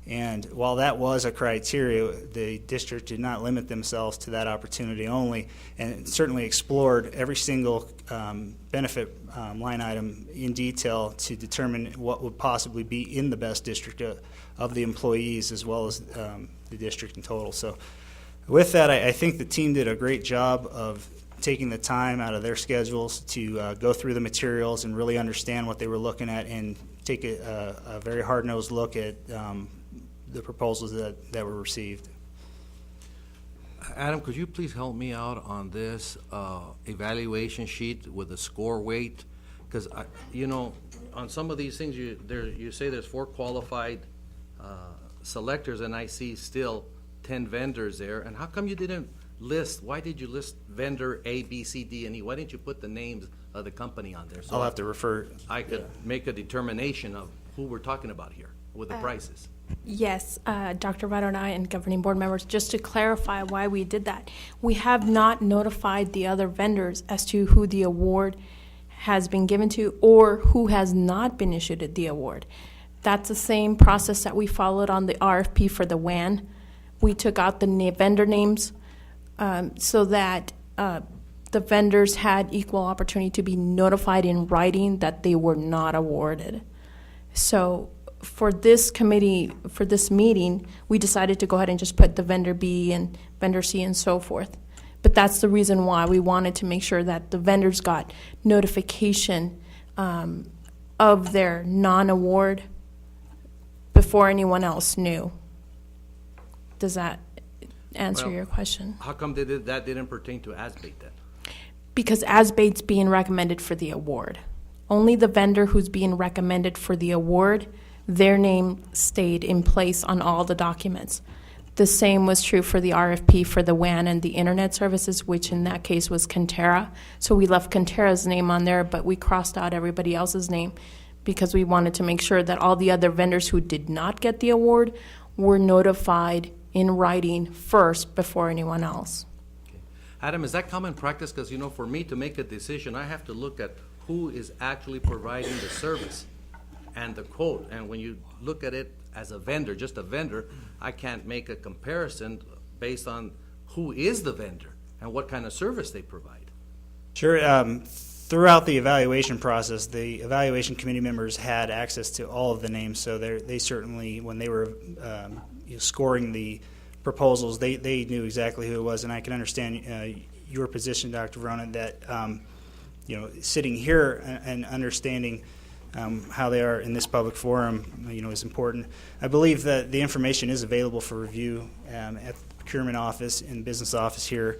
And while that was a criteria, the district did not limit themselves to that opportunity only, and certainly explored every single benefit line item in detail to determine what would possibly be in the best district of the employees as well as the district in total. So with that, I think the team did a great job of taking the time out of their schedules to go through the materials and really understand what they were looking at and take a very hard-nosed look at the proposals that were received. Adam, could you please help me out on this evaluation sheet with the score weight? Because, on some of these things, you say there's 4 qualified selectors, and I see still 10 vendors there. And how come you didn't list, why did you list vendor A, B, C, D, and E? Why didn't you put the names of the company on there? So I'll have to refer. I could make a determination of who we're talking about here with the prices. Yes, Dr. Vado and I and governing board members, just to clarify why we did that. We have not notified the other vendors as to who the award has been given to or who has not been issued the award. That's the same process that we followed on the RFP for the WAN. We took out the vendor names so that the vendors had equal opportunity to be notified in writing that they were not awarded. So for this committee, for this meeting, we decided to go ahead and just put the vendor B and vendor C and so forth. But that's the reason why we wanted to make sure that the vendors got notification of their non-award before anyone else knew. Does that answer your question? How come that didn't pertain to ASBATE then? Because ASBATE's being recommended for the award. Only the vendor who's being recommended for the award, their name stayed in place on all the documents. The same was true for the RFP for the WAN and the internet services, which in that case was Conterra. So we left Conterra's name on there, but we crossed out everybody else's name because we wanted to make sure that all the other vendors who did not get the award were notified in writing first before anyone else. Adam, is that common practice? Because, for me to make a decision, I have to look at who is actually providing the service and the quote. And when you look at it as a vendor, just a vendor, I can't make a comparison based on who is the vendor and what kind of service they provide. Sure. Throughout the evaluation process, the evaluation committee members had access to all of the names, so they certainly, when they were scoring the proposals, they knew exactly who it was, and I can understand your position, Dr. Verona, that sitting here and understanding how they are in this public forum, is important. I believe that the information is available for review at the procurement office and business office here.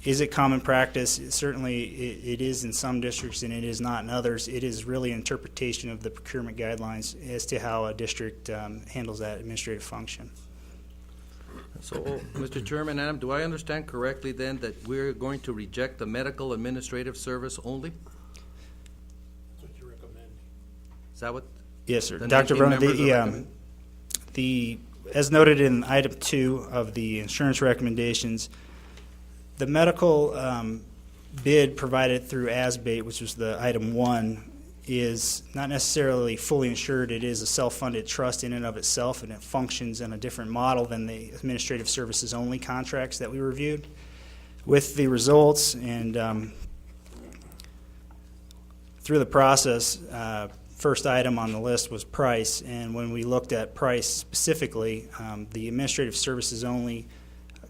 Is it common practice? Certainly it is in some districts and it is not in others. It is really interpretation of the procurement guidelines as to how a district handles that administrative function. So, Mr. Chairman, Adam, do I understand correctly then that we're going to reject the medical administrative service only? That's what you recommend. Is that what? Yes, sir. The Dr. 19 Verona, members as noted in item 2 of the insurance recommendations, the medical bid provided through ASBATE, which was the item 1, is not necessarily fully insured. It is a self-funded trust in and of itself, and it functions in a different model than the administrative services only contracts that we reviewed. With the results and through the process, first item on the list was price, and when we looked at price specifically, the administrative services only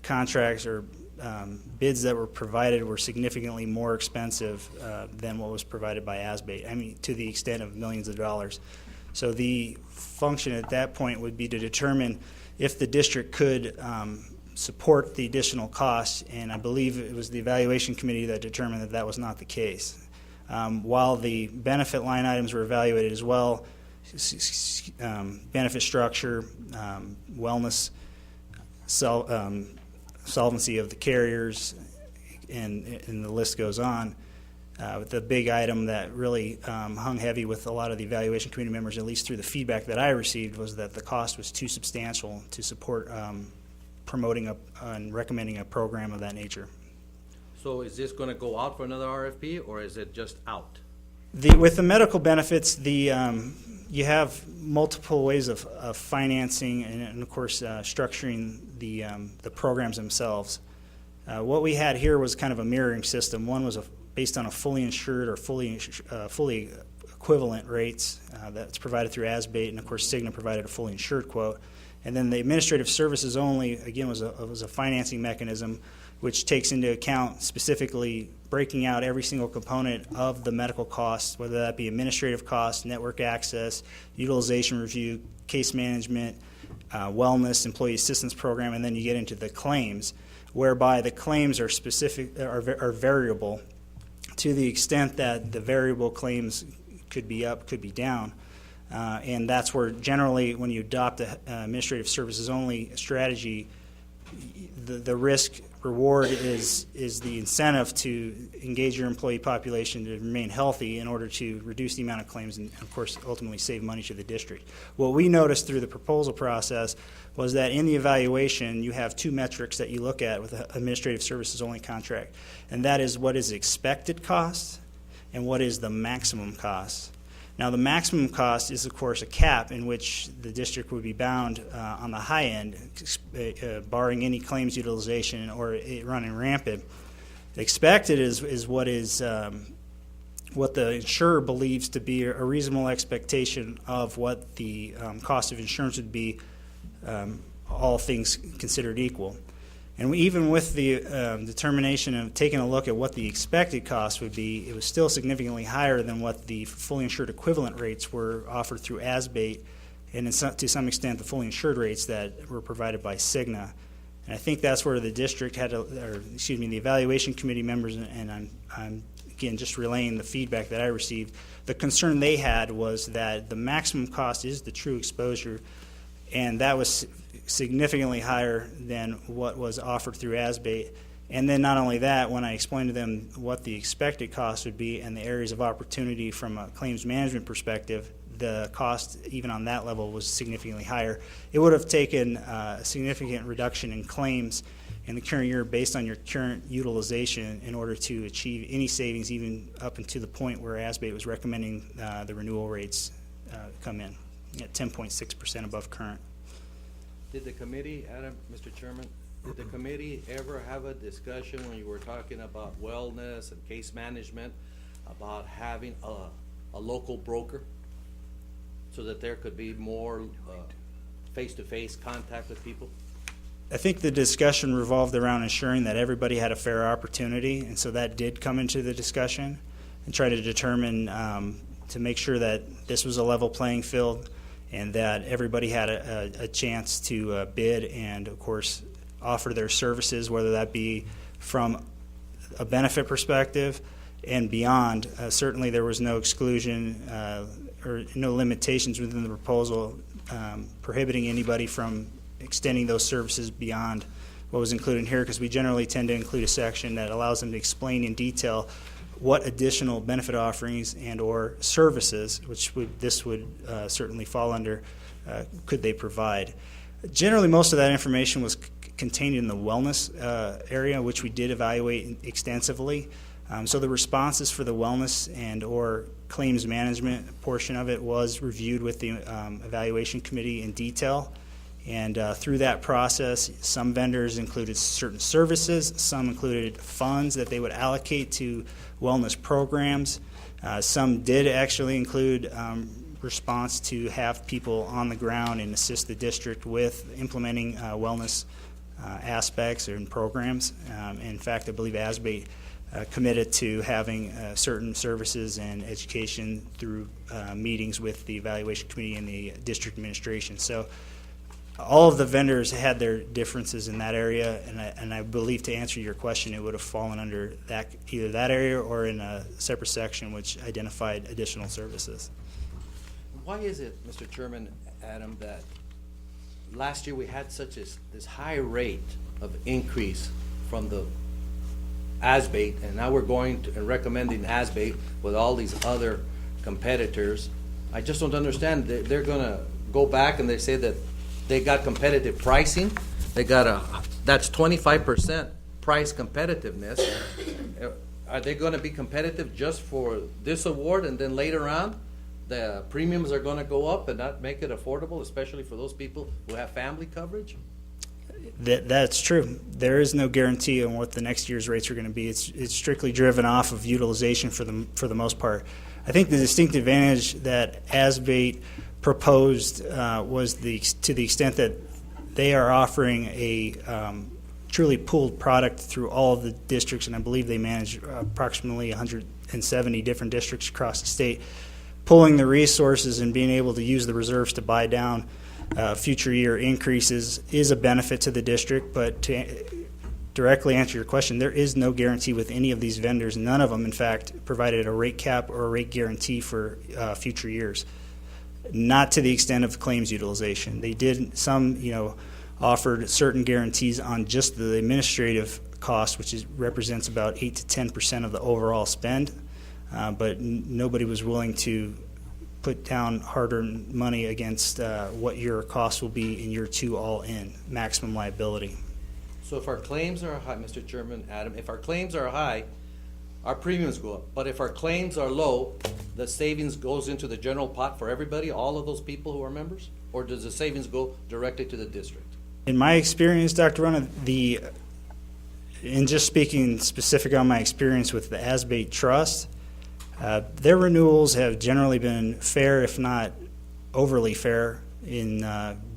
contracts or bids that were provided were significantly more expensive than what was provided by ASBATE, to the extent of millions of dollars. So the function at that point would be to determine if the district could support the additional costs, and I believe it was the evaluation committee that determined that that was not the case. While the benefit line items were evaluated as well, benefit structure, wellness, solvency of the carriers, and the list goes on. The big item that really hung heavy with a lot of the evaluation committee members, at least through the feedback that I received, was that the cost was too substantial to support promoting and recommending a program of that nature. So is this going to go out for another RFP, or is it just out? With the medical benefits, you have multiple ways of financing and of course, structuring the programs themselves. What we had here was kind of a mirroring system. One was based on a fully insured or fully equivalent rates that's provided through ASBATE, and of course Cigna provided a fully insured quote. And then the administrative services only, again, was a financing mechanism which takes into account specifically breaking out every single component of the medical costs, whether that be administrative costs, network access, utilization review, case management, wellness, employee assistance program, and then you get into the claims, whereby the claims are are variable to the extent that the variable claims could be up, could be down. And that's where generally when you adopt a administrative services only strategy, the risk reward is the incentive to engage your employee population to remain healthy in order to reduce the amount of claims and, of course, ultimately save money to the district. What we noticed through the proposal process was that in the evaluation, you have two metrics that you look at with an administrative services only contract, and that is what is expected cost and what is the maximum cost. Now, the maximum cost is, of course, a cap in which the district would be bound on the high end, barring any claims utilization or it running rampant. The expected is what the insurer believes to be a reasonable expectation of what the cost of insurance would be, all things considered equal. And even with the determination of taking a look at what the expected cost would be, it was still significantly higher than what the fully insured equivalent rates were offered through ASBATE, and to some extent the fully insured rates that were provided by Cigna. And I think that's where the district had to, or excuse me, the evaluation committee members, and I'm again just relaying the feedback that I received. The concern they had was that the maximum cost is the true exposure, and that was significantly higher than what was offered through ASBATE. And then not only that, when I explained to them what the expected cost would be and the areas of opportunity from a claims management perspective, the cost even on that level was significantly higher. It would have taken a significant reduction in claims in the current year based on your current utilization in order to achieve any savings, even up until the point where ASBATE was recommending the renewal rates come in at 10.6% above current. Did the committee, Adam, Mr. Chairman, did the committee ever have a discussion when you were talking about wellness and case management about having a local broker so that there could be more face-to-face contact with people? I think the discussion revolved around ensuring that everybody had a fair opportunity, and so that did come into the discussion, and try to determine to make sure that this was a level playing field and that everybody had a chance to bid and, of course, offer their services, whether that be from a benefit perspective and beyond. Certainly there was no exclusion or no limitations within the proposal prohibiting anybody from extending those services beyond what was included here, because we generally tend to include a section that allows them to explain in detail what additional benefit offerings and or services, which this would certainly fall under, could they provide. Generally, most of that information was contained in the wellness area, which we did evaluate extensively. So the responses for the wellness and or claims management portion of it was reviewed with the evaluation committee in detail. And through that process, some vendors included certain services, some included funds that they would allocate to wellness programs. Some did actually include response to have people on the ground and assist the district with implementing wellness aspects and programs. In fact, I believe ASBATE committed to having certain services and education through meetings with the evaluation committee and the district administration. So all of the vendors had their differences in that area, and I believe, to answer your question, it would have fallen under that, either that area or in a separate section which identified additional services. Why is it, Mr. Chairman, Adam, that last year we had such this high rate of increase from the ASBATE, and now we're going to, and recommending ASBATE with all these other competitors? I just don't understand. They're going to go back and they say that they got competitive pricing. They got that's 25% price competitiveness. Are they going to be competitive just for this award, and then later on the premiums are going to go up and not make it affordable, especially for those people who have family coverage? That's true. There is no guarantee on what the next year's rates are going to be. It's strictly driven off of utilization for the most part. I think the distinct advantage that ASBATE proposed was to the extent that they are offering a truly pooled product through all of the districts, and I believe they manage approximately 170 different districts across the state. Pulling the resources and being able to use the reserves to buy down future year increases is a benefit to the district, but to directly answer your question, there is no guarantee with any of these vendors. None of them, in fact, provided a rate cap or a rate guarantee for future years. not to the extent of claims utilization. They did some, offered certain guarantees on just the administrative cost, which represents about 8 to 10% of the overall spend, but nobody was willing to put down hard-earned money against what your cost will be in year 2 all in, maximum liability. So if our claims are high, Mr. Chairman, Adam, if our claims are high, our premiums go up. But if our claims are low, the savings goes into the general pot for everybody, all of those people who are members? Or does the savings go directly to the district? In my experience, Dr. Rona, and just speaking specific on my experience with the ASBATE Trust, their renewals have generally been fair, if not overly fair,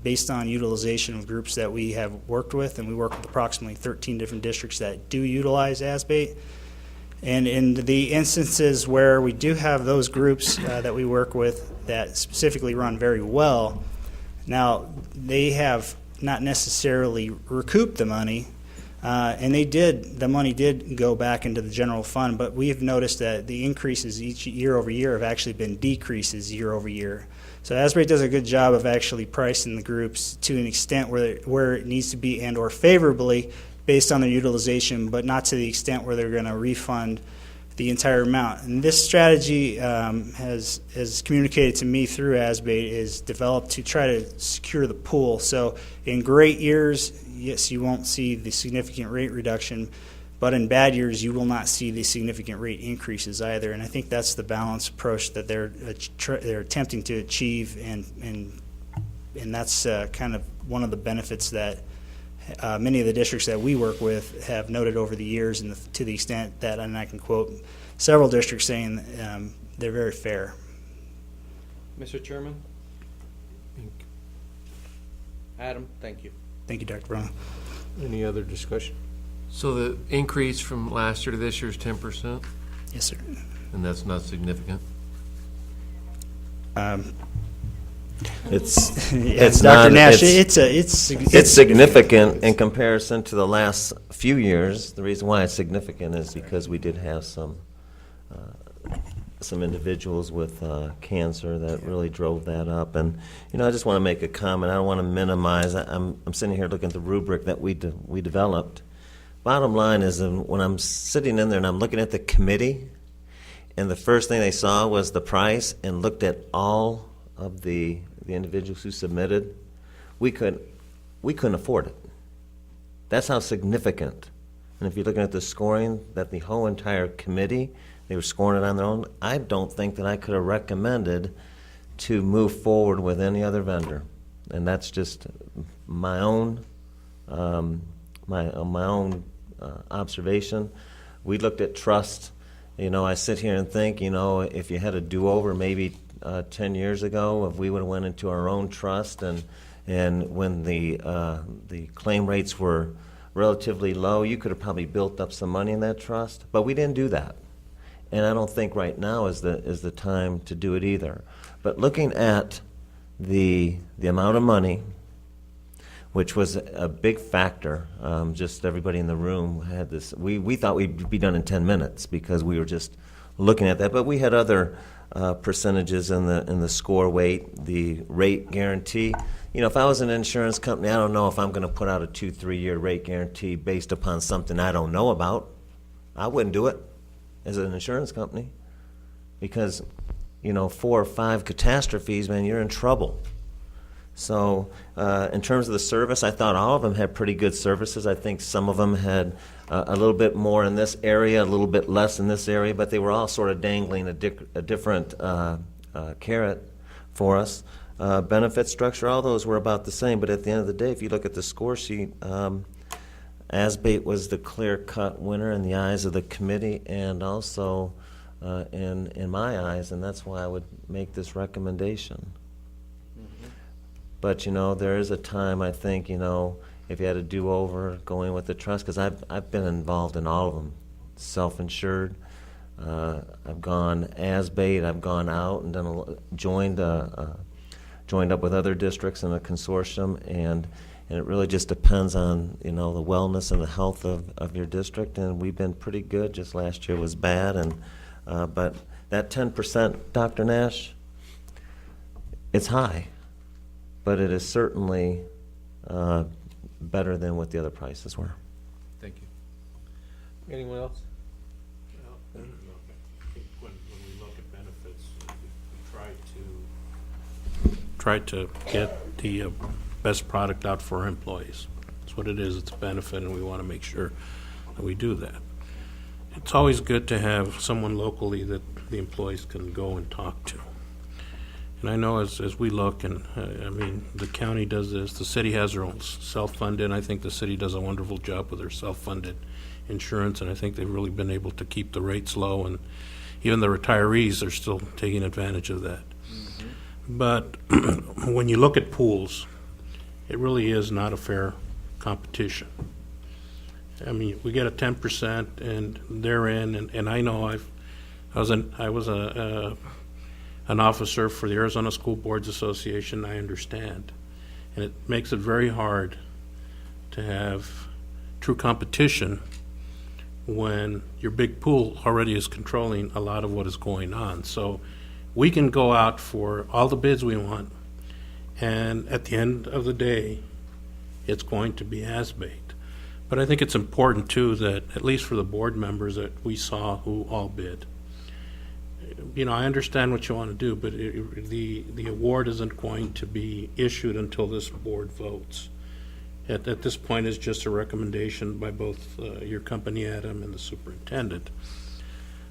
based on utilization of groups that we have worked with, and we work with approximately 13 different districts that do utilize ASBATE. And in the instances where we do have those groups that we work with that specifically run very well, now they have not necessarily recouped the money, and the money did go back into the general fund, but we have noticed that the increases each year over year have actually been decreases year over year. So ASBATE does a good job of actually pricing the groups to an extent where it needs to be and or favorably based on their utilization, but not to the extent where they're going to refund the entire amount. And this strategy has communicated to me through ASBATE is developed to try to secure the pool. So in great years, yes, you won't see the significant rate reduction, but in bad years, you will not see the significant rate increases either. And I think that's the balanced approach that they're attempting to achieve, and that's kind of one of the benefits that many of the districts that we work with have noted over the years, and to the extent that, and I can quote several districts saying they're very fair. Mr. Chairman? Adam, thank you. Thank you, Dr. Brown. Any other discussion? So the increase from last year to this year is 10%? Yes, sir. And that's not significant? It's Dr. not, Nash, it's significant in comparison to the last few years. The reason why it's significant is because we did have some individuals with cancer that really drove that up. And I just want to make a comment. I don't want to minimize. I'm sitting here looking at the rubric that we developed. Bottom line is, when I'm sitting in there and I'm looking at the committee, and the first thing they saw was the price and looked at all of the individuals who submitted, we couldn't afford it. That's how significant. And if you're looking at the scoring, that the whole entire committee, they were scoring it on their own, I don't think that I could have recommended to move forward with any other vendor. And that's just my own observation. We looked at trust. I sit here and think, if you had a do-over maybe 10 years ago, if we would have went into our own trust, and when the claim rates were relatively low, you could have probably built up some money in that trust. But we didn't do that, and I don't think right now is the time to do it either. But looking at the amount of money, which was a big factor, just everybody in the room had this. We thought we'd be done in 10 minutes because we were just looking at that, but we had other percentages in the score weight, the rate guarantee. If I was an insurance company, I don't know if I'm going to put out a 2-3 year rate guarantee based upon something I don't know about. I wouldn't do it as an insurance company because, 4 or 5 catastrophes, man, you're in trouble. So in terms of the service, I thought all of them had pretty good services. I think some of them had a little bit more in this area, a little bit less in this area, but they were all sort of dangling a different carrot for us. Benefit structure, all those were about the same, but at the end of the day, if you look at the score sheet, ASBATE was the clear-cut winner in the eyes of the committee and also in my eyes, and that's why I would make this recommendation. But, there is a time, I think, if you had a do-over going with the trust, because I've been involved in all of them, self-insured. I've gone ASBATE, I've gone out and joined up with other districts in a consortium, and it really just depends on, the wellness and the health of your district, and we've been pretty good. Just last year was bad, and but that 10%, Dr. Nash, it's high, but it is certainly better than what the other prices were. Thank you. Anyone else? When we look at benefits, we try to get the best product out for our employees. That's what it is. It's a benefit, and we want to make sure that we do that. It's always good to have someone locally that the employees can go and talk to. And I know as we look, and I mean, the county does this, the city has their own self-funded, and I think the city does a wonderful job with their self-funded insurance, and I think they've really been able to keep the rates low, and even the retirees are still taking advantage of that. But when you look at pools, it really is not a fair competition. I mean, we get a 10% and they're in, and I know I was an officer for the Arizona School Boards Association. I understand, and it makes it very hard to have true competition when your big pool already is controlling a lot of what is going on. So we can go out for all the bids we want, and at the end of the day, it's going to be as-baked. But I think it's important, too, that at least for the board members, that we saw who all bid. You know, I understand what you want to do, but the award isn't going to be issued until this board votes. At this point, it's just a recommendation by both your company, Adam, and the superintendent.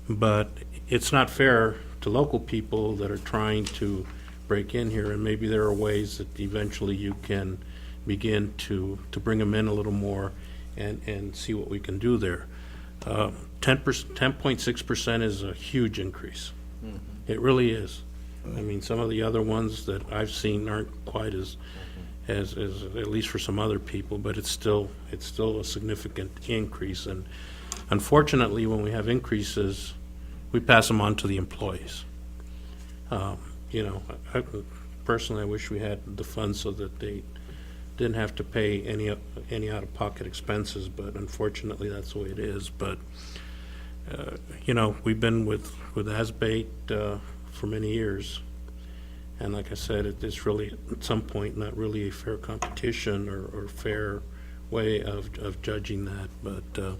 But it's not fair to local people that are trying to break in here, and maybe there are ways that eventually you can begin to bring them in a little more and see what we can do there. 10.6% is a huge increase. Mhm. It really is. I mean, some of the other ones that I've seen aren't quite as at least for some other people, but it's still a significant increase. And unfortunately, when we have increases, we pass them on to the employees. You know, personally, I wish we had the funds so that they didn't have to pay any out-of-pocket expenses, but unfortunately, that's the way it is. But you know, we've been with as-baked for many years, and like I said, it's really at some point not really a fair competition or fair way of judging that. But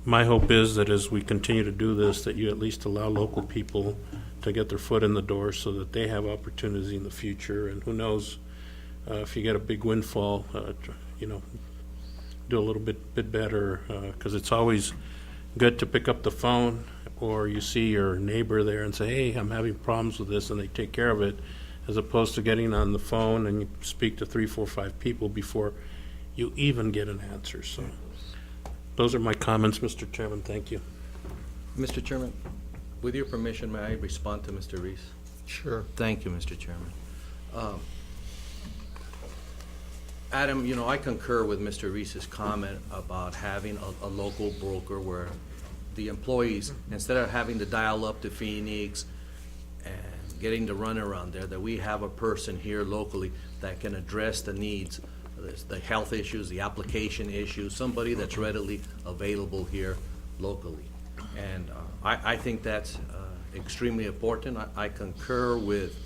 my hope is that as we continue to do this, that you at least allow local people to get their foot in the door so that they have opportunity in the future. And who knows, if you get a big windfall, you know, do a little bit better, because it's always good to pick up the phone, or you see your neighbor there and say, hey, I'm having problems with this, and they take care of it, as opposed to getting on the phone and you speak to 3, 4, 5 people before you even get an answer. So those are my comments, Mr. Chairman. Thank you. Mr. Chairman, with your permission, may I respond to Mr. Reese? Sure. Thank you, Mr. Chairman. Adam, you know, I concur with Mr. Reese's comment about having a local broker where the employees, instead of having to dial up to Phoenix and getting to run around there, that we have a person here locally that can address the needs, the health issues, the application issues, somebody that's readily available here locally. And I think that's extremely important. I concur with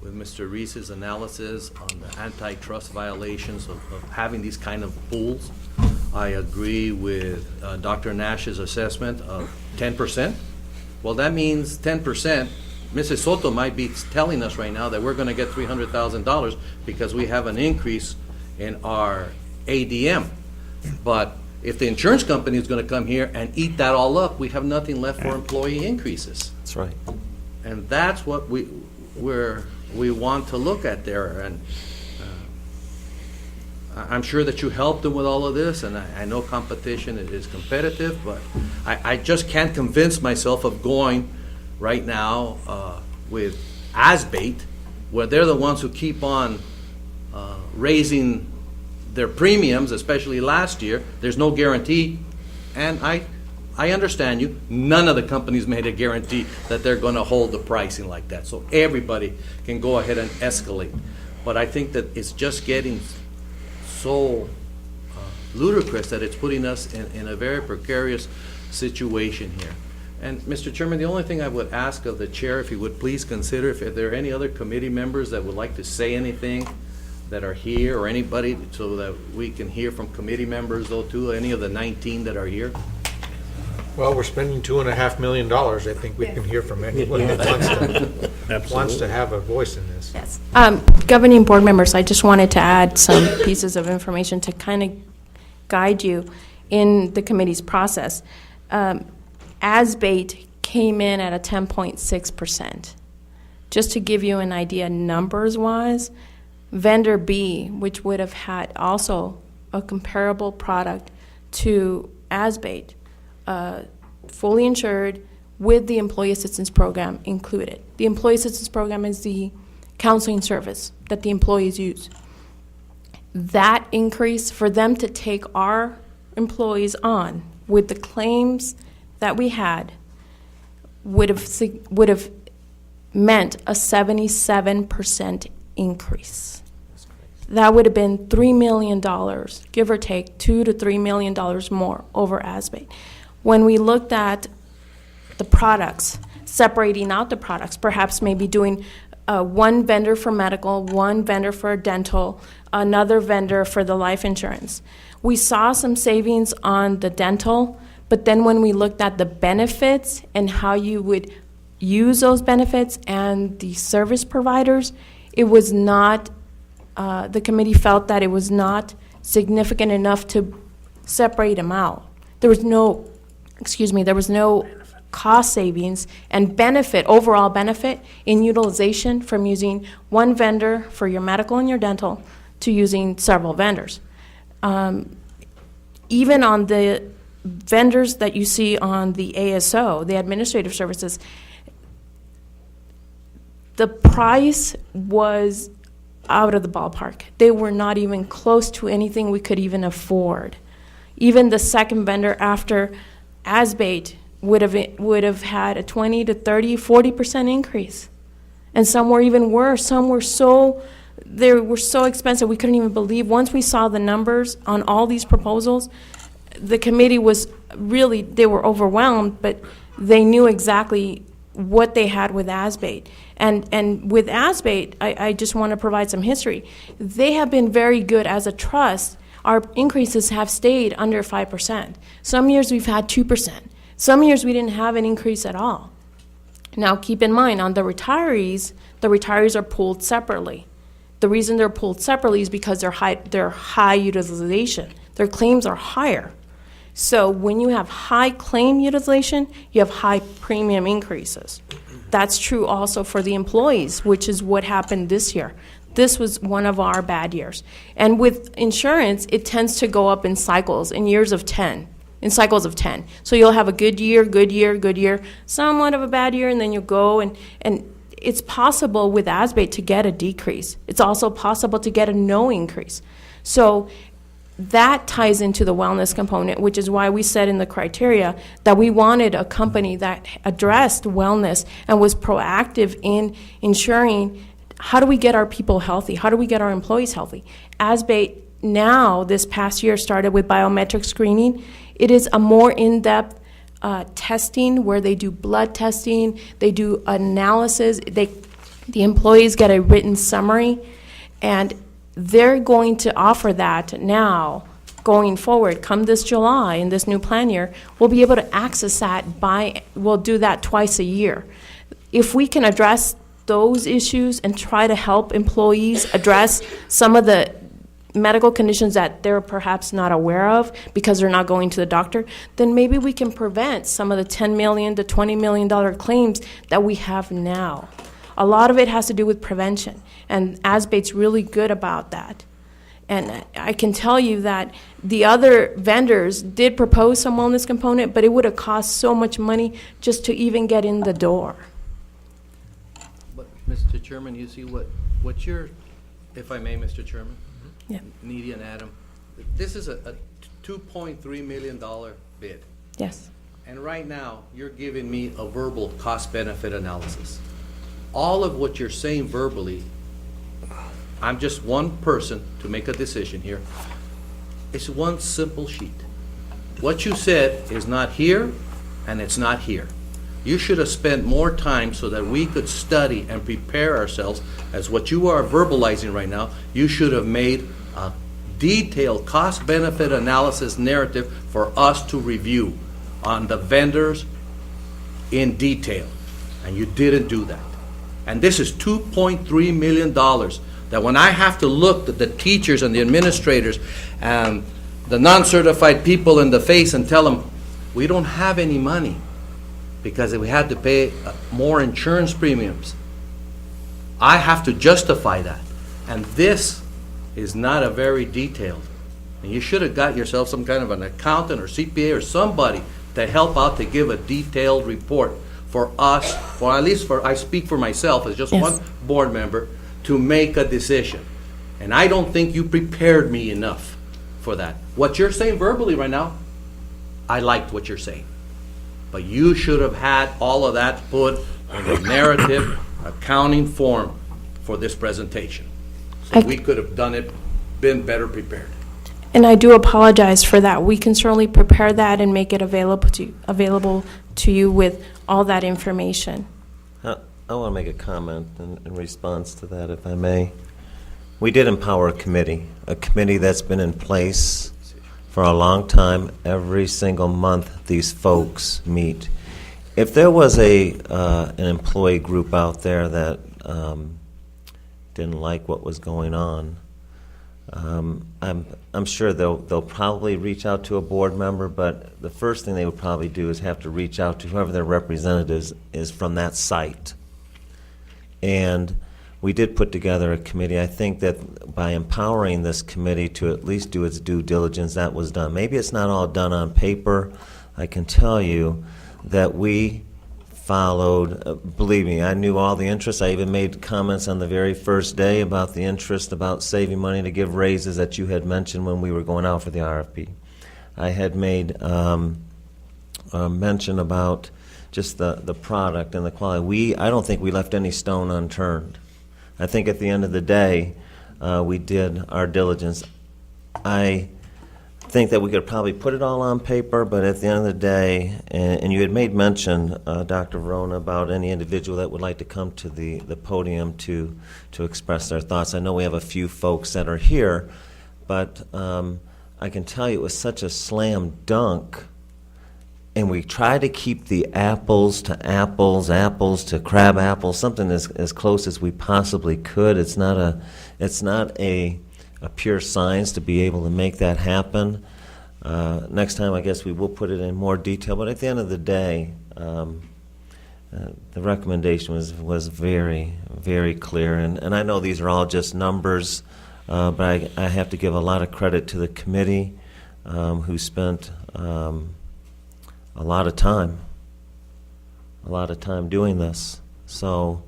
Mr. Reese's analysis on the antitrust violations of having these kind of pools. I agree with Dr. Nash's assessment of 10%. Well, that means 10%. Mrs. Soto might be telling us right now that we're going to get $300,000 because we have an increase in our ADM. But if the insurance company is going to come here and eat that all up, we have nothing left for employee increases. That's right. And that's what we want to look at there. And I'm sure that you helped them with all of this, and I know competition is competitive, but I just can't convince myself of going right now with as-baked, where they're the ones who keep on raising their premiums, especially last year. There's no guarantee, and I understand you. None of the companies made a guarantee that they're going to hold the pricing like that, so everybody can go ahead and escalate. But I think that it's just getting so ludicrous that it's putting us in a very precarious situation here. And, Mr. Chairman, the only thing I would ask of the chair, if he would please consider if there are any other committee members that would like to say anything that are here, or anybody, so that we can hear from committee members, though, too, any of the 19 that are here. Well, we're spending $2.5 million. I think we can hear from anyone that wants to have a voice in this. Yes. Governing board members, I just wanted to add some pieces of information to kind of guide you in the committee's process. ASBATE came in at a 10.6%. Just to give you an idea, numbers-wise, vendor B, which would have had also a comparable product to ASBATE, fully insured with the Employee Assistance Program included. The Employee Assistance Program is the counseling service that the employees use. That increase, for them to take our employees on with the claims that we had, would have meant a 77% increase. That would have been $3 million, give or take, $2 to $3 million more over ASBATE. When we looked at the products, separating out the products, perhaps maybe doing one vendor for medical, one vendor for dental, another vendor for the life insurance. We saw some savings on the dental, but then when we looked at the benefits and how you would use those benefits and the service providers, it was not, the committee felt that it was not significant enough to separate them out. There was no, there was no cost savings and benefit, overall benefit in utilization from using one vendor for your medical and your dental to using several vendors. Even on the vendors that you see on the ASO, the administrative services, the price was out of the ballpark. They were not even close to anything we could even afford. Even the second vendor after ASBATE would have had a 20 to 30, 40% increase. And some were even worse. Some were they were so expensive we couldn't even believe. Once we saw the numbers on all these proposals, the committee was really, they were overwhelmed, but they knew exactly what they had with ASBATE. And with ASBATE, I just want to provide some history. They have been very good as a trust. Our increases have stayed under 5%. Some years we've had 2%. Some years we didn't have an increase at all. Now keep in mind, on the retirees are pooled separately. The reason they're pooled separately is because they're high utilization. Their claims are higher. So when you have high claim utilization, you have high premium increases. That's true also for the employees, which is what happened this year. This was one of our bad years. And with insurance, it tends to go up in cycles, in cycles of 10. So you'll have a good year, somewhat of a bad year, and then you'll go and it's possible with ASBATE to get a decrease. It's also possible to get a no increase. So that ties into the wellness component, which is why we said in the criteria that we wanted a company that addressed wellness and was proactive in ensuring how do we get our people healthy? How do we get our employees healthy? ASBATE now, this past year, started with biometric screening. It is a more in-depth testing where they do blood testing, they do analysis, the employees get a written summary, and they're going to offer that now going forward. Come this July, in this new plan year, we'll be able to access that we'll do that twice a year. If we can address those issues and try to help employees address some of the medical conditions that they're perhaps not aware of because they're not going to the doctor, then maybe we can prevent some of the $10 million to $20 million claims that we have now. A lot of it has to do with prevention, and ASBATE's really good about that. And I can tell you that the other vendors did propose some wellness component, but it would have cost so much money just to even get in the door. But, Mr. Chairman, you see what you're, if I may, Mr. Chairman? Yeah. Needy and Adam, this is a $2.3 million bid. Yes. And right now, you're giving me a verbal cost-benefit analysis. All of what you're saying verbally, I'm just one person to make a decision here. It's one simple sheet. What you said is not here, and it's not here. You should have spent more time so that we could study and prepare ourselves as what you are verbalizing right now. You should have made a detailed cost-benefit analysis narrative for us to review on the vendors in detail, and you didn't do that. And this is $2.3 million that when I have to look at the teachers and the administrators and the non-certified people in the face and tell them, we don't have any money because we had to pay more insurance premiums. I have to justify that. And this is not a very detailed. And you should have got yourself some kind of an accountant or CPA or somebody to help out to give a detailed report for us, or at least for, I speak for myself as just one board member, to make a decision. And I don't think you prepared me enough for that. What you're saying verbally right now, I liked what you're saying. But you should have had all of that put in a narrative accounting form for this presentation. So we could have done it, been better prepared. And I do apologize for that. We can certainly prepare that and make it available to you with all that information. I want to make a comment in response to that, if I may. We did empower a committee that's been in place for a long time. Every single month, these folks meet. If there was an employee group out there that didn't like what was going on, I'm sure they'll probably reach out to a board member, but the first thing they would probably do is have to reach out to whoever their representatives is from that site. And we did put together a committee. I think that by empowering this committee to at least do its due diligence, that was done. Maybe it's not all done on paper. I can tell you that we followed, believe me, I knew all the interests. I even made comments on the very first day about the interest about saving money to give raises that you had mentioned when we were going out for the RFP. I had made mention about just the product and the quality. I don't think we left any stone unturned. I think at the end of the day, we did our diligence. I think that we could probably put it all on paper, but at the end of the day, and you had made mention, Dr. Verona, about any individual that would like to come to the podium to express their thoughts. I know we have a few folks that are here, but I can tell you it was such a slam dunk, and we try to keep the apples to apples, apples to crab apples, something as close as we possibly could. It's not a pure science to be able to make that happen. Next time, I guess we will put it in more detail, but at the end of the day, the recommendation was very, very clear. And I know these are all just numbers, but I have to give a lot of credit to the committee who spent a lot of time doing this. So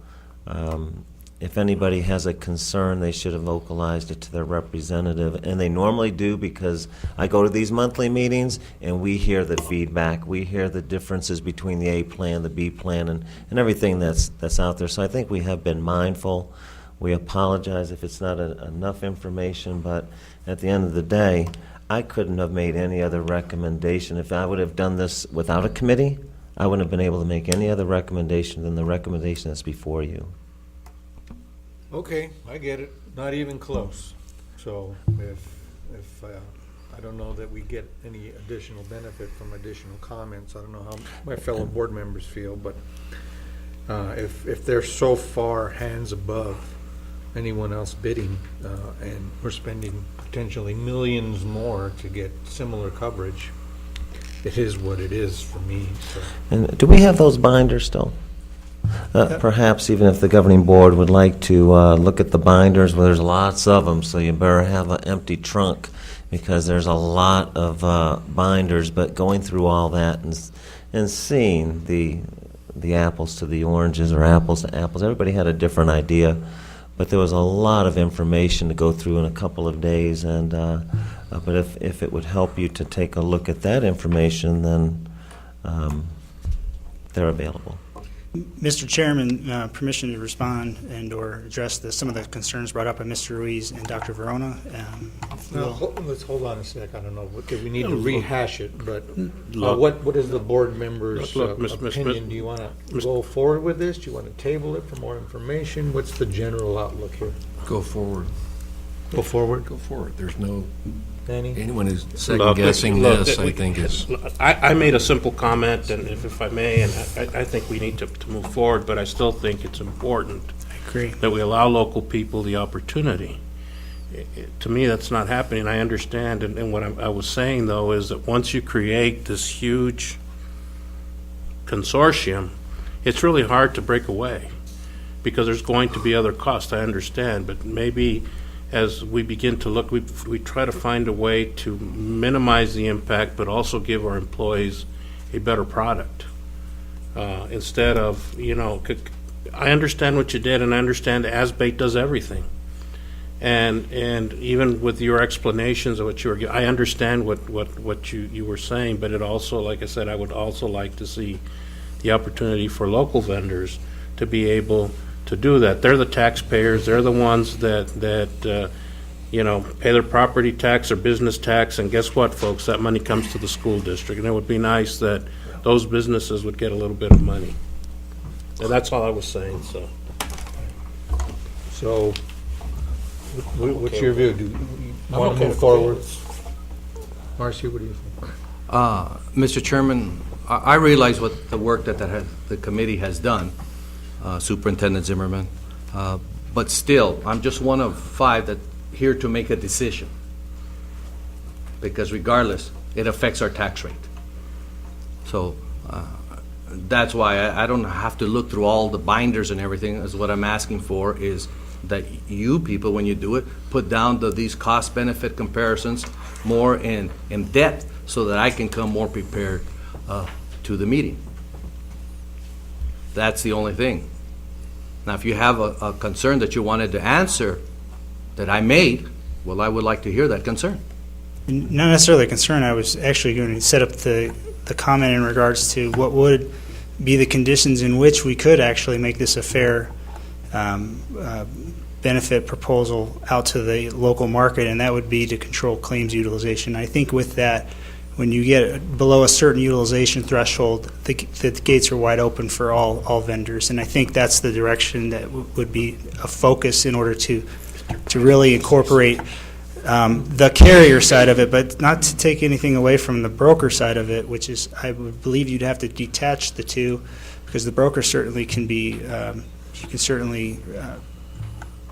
if anybody has a concern, they should have vocalized it to their representative. And they normally do, because I go to these monthly meetings and we hear the feedback. We hear the differences between the A plan, the B plan, and everything that's out there. So I think we have been mindful. We apologize if it's not enough information, but at the end of the day, I couldn't have made any other recommendation. If I would have done this without a committee, I wouldn't have been able to make any other recommendation than the recommendation that's before you. Okay, I get it. Not even close. So if I don't know that we get any additional benefit from additional comments. I don't know how my fellow board members feel, but if they're so far hands above anyone else bidding, and we're spending potentially millions more to get similar coverage, it is what it is for me. So. And do we have those binders still? Perhaps even if the governing board would like to look at the binders, well, there's lots of them, so you better have an empty trunk, because there's a lot of binders. But going through all that and seeing the apples to the oranges or apples to apples, everybody had a different idea. But there was a lot of information to go through in a couple of days, and but if it would help you to take a look at that information, then they're available. Mr. Chairman, permission to respond and/or address some of the concerns brought up by Mr. Ruiz and Dr. Verona. Let's hold on a sec. I don't know. Okay, we need to rehash it, but Look. what is the board member's Look, opinion? Do you want to go forward with this? Do you want to table it for more information? What's the general outlook here? Go forward. Go forward? Go forward. There's no, Danny? anyone who's second-guessing this, I think is, I made a simple comment, and if I may, and I think we need to move forward, but I still think it's important agree. that we allow local people the opportunity. To me, that's not happening. I understand, and what I was saying, though, is that once you create this huge consortium, it's really hard to break away, because there's going to be other costs, I understand, but maybe as we begin to look, we try to find a way to minimize the impact, but also give our employees a better product. Instead of, I understand what you did, and I understand ASBATE does everything. And even with your explanations of what you were, I understand what you were saying, but it also, like I said, I would also like to see the opportunity for local vendors to be able to do that. They're the taxpayers. They're the ones that pay their property tax or business tax, and guess what, folks? That money comes to the school district, and it would be nice that those businesses would get a little bit of money. And that's all I was saying. So, what's your view? Do you want to move forward? Marcy, what do you think? Mr. Chairman, I realize what the work that the committee has done, Superintendent Zimmerman, but still, I'm just one of 5 that here to make a decision, because regardless, it affects our tax rate. So that's why I don't have to look through all the binders and everything. Is what I'm asking for is that you people, when you do it, put down these cost-benefit comparisons more in depth, so that I can come more prepared to the meeting. That's the only thing. Now, if you have a concern that you wanted to answer that I made, well, I would like to hear that concern. Not necessarily a concern. I was actually going to set up the comment in regards to what would be the conditions in which we could actually make this a fair benefit proposal out to the local market, and that would be to control claims utilization. I think with that, when you get below a certain utilization threshold, the gates are wide open for all vendors, and I think that's the direction that would be a focus in order to really incorporate the carrier side of it, but not to take anything away from the broker side of it, which is, I would believe you'd have to detach the two, because the broker certainly can be, you can certainly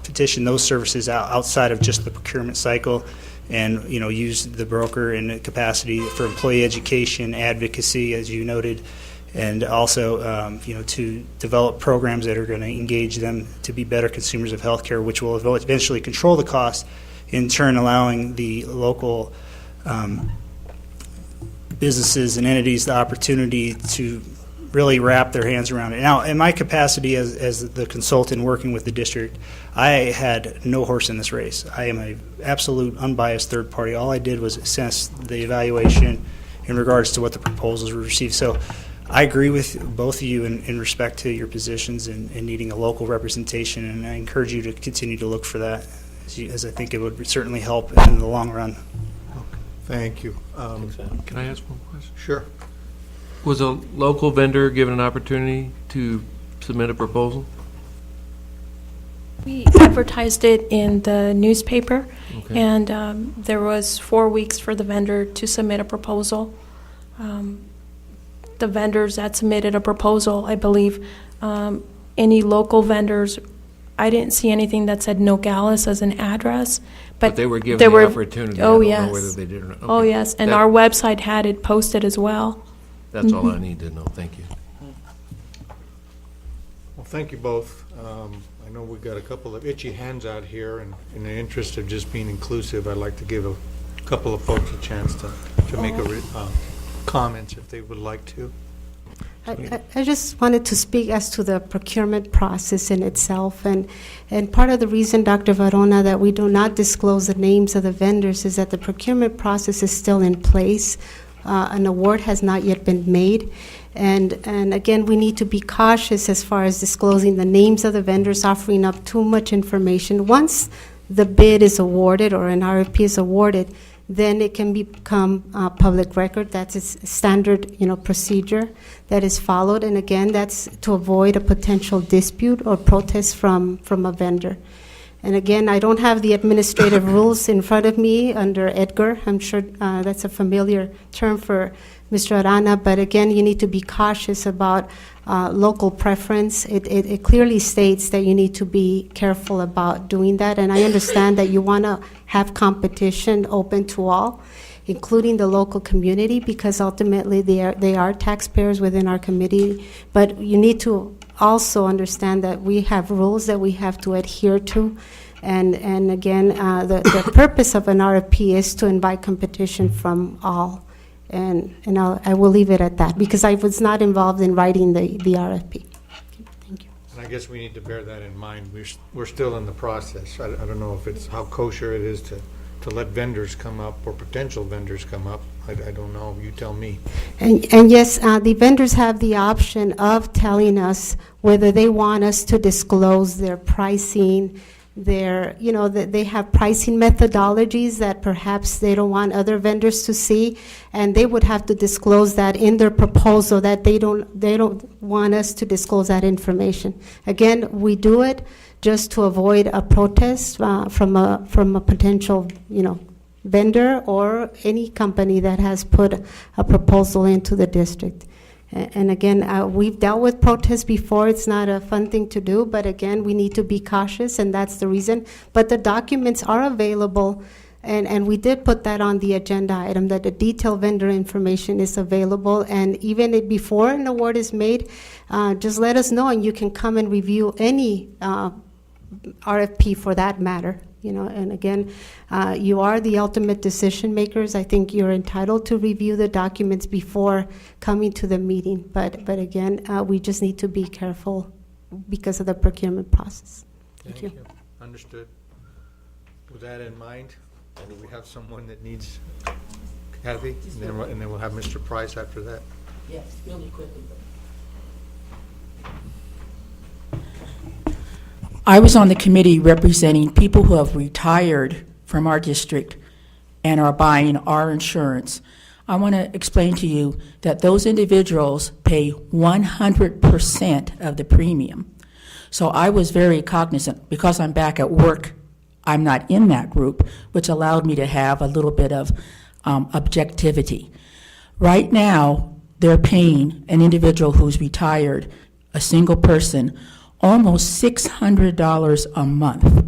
petition those services outside of just the procurement cycle, and use the broker in a capacity for employee education, advocacy, as you noted, and also to develop programs that are going to engage them to be better consumers of healthcare, which will eventually control the cost, in turn allowing the local businesses and entities the opportunity to really wrap their hands around it. Now, in my capacity as the consultant working with the district, I had no horse in this race. I am an absolute unbiased third party. All I did was assess the evaluation in regards to what the proposals were received. So I agree with both of you in respect to your positions and needing a local representation, and I encourage you to continue to look for that, as I think it would certainly help in the long run. Thank you. Can I ask one question? Sure. Was a local vendor given an opportunity to submit a proposal? We advertised it in the newspaper, Okay. and there was 4 weeks for the vendor to submit a proposal. The vendors that submitted a proposal, I believe, any local vendors, I didn't see anything that said Nogales as an address, But they were given there the were- opportunity. Oh, I don't yes. know whether they did or not. Oh, Okay. yes, and That- our website had it posted as well. That's all I Mhm. need to know. Thank you. Well, thank you both. I know we've got a couple of itchy hands out here, and in the interest of just being inclusive, I'd like to give a couple of folks a chance to make comments if they would like to. I just wanted to speak as to the procurement process in itself, and part of the reason, Dr. Varona, that we do not disclose the names of the vendors is that the procurement process is still in place. An award has not yet been made. And again, we need to be cautious as far as disclosing the names of the vendors, offering up too much information. Once the bid is awarded or an RFP is awarded, then it can become public record. That's a standard, procedure that is followed. And again, that's to avoid a potential dispute or protest from a vendor. And again, I don't have the administrative rules in front of me under Edgar. I'm sure that's a familiar term for Mr. Arana, but again, you need to be cautious about local preference. It clearly states that you need to be careful about doing that, and I understand that you want to have competition open to all, including the local community, because ultimately they are taxpayers within our committee, but you need to also understand that we have rules that we have to adhere to. And again, the purpose of an RFP is to invite competition from all. And I will leave it at that, because I was not involved in writing the RFP. Thank you. And I guess we need to bear that in mind. We're still in the process. I don't know if it's how kosher it is to let vendors come up or potential vendors come up. I don't know. You tell me. And yes, the vendors have the option of telling us whether they want us to disclose their pricing, that they have pricing methodologies that perhaps they don't want other vendors to see, and they would have to disclose that in their proposal, that they don't want us to disclose that information. Again, we do it just to avoid a protest from a potential vendor or any company that has put a proposal into the district. And again, we've dealt with protests before. It's not a fun thing to do, but again, we need to be cautious, and that's the reason. But the documents are available, and we did put that on the agenda item, that the detailed vendor information is available. And even before an award is made, just let us know, and you can come and review any RFP for that matter. And again, you are the ultimate decision makers. I think you're entitled to review the documents before coming to the meeting. But again, we just need to be careful because of the procurement process. Thank you. Understood. With that in mind, do we have someone that needs Kathy? And then we'll have Mr. Price after that. Yes, really quickly. I was on the committee representing people who have retired from our district and are buying our insurance. I want to explain to you that those individuals pay 100% of the premium. So I was very cognizant. Because I'm back at work, I'm not in that group, which allowed me to have a little bit of objectivity. Right now, they're paying an individual who's retired, a single person, almost $600 a month.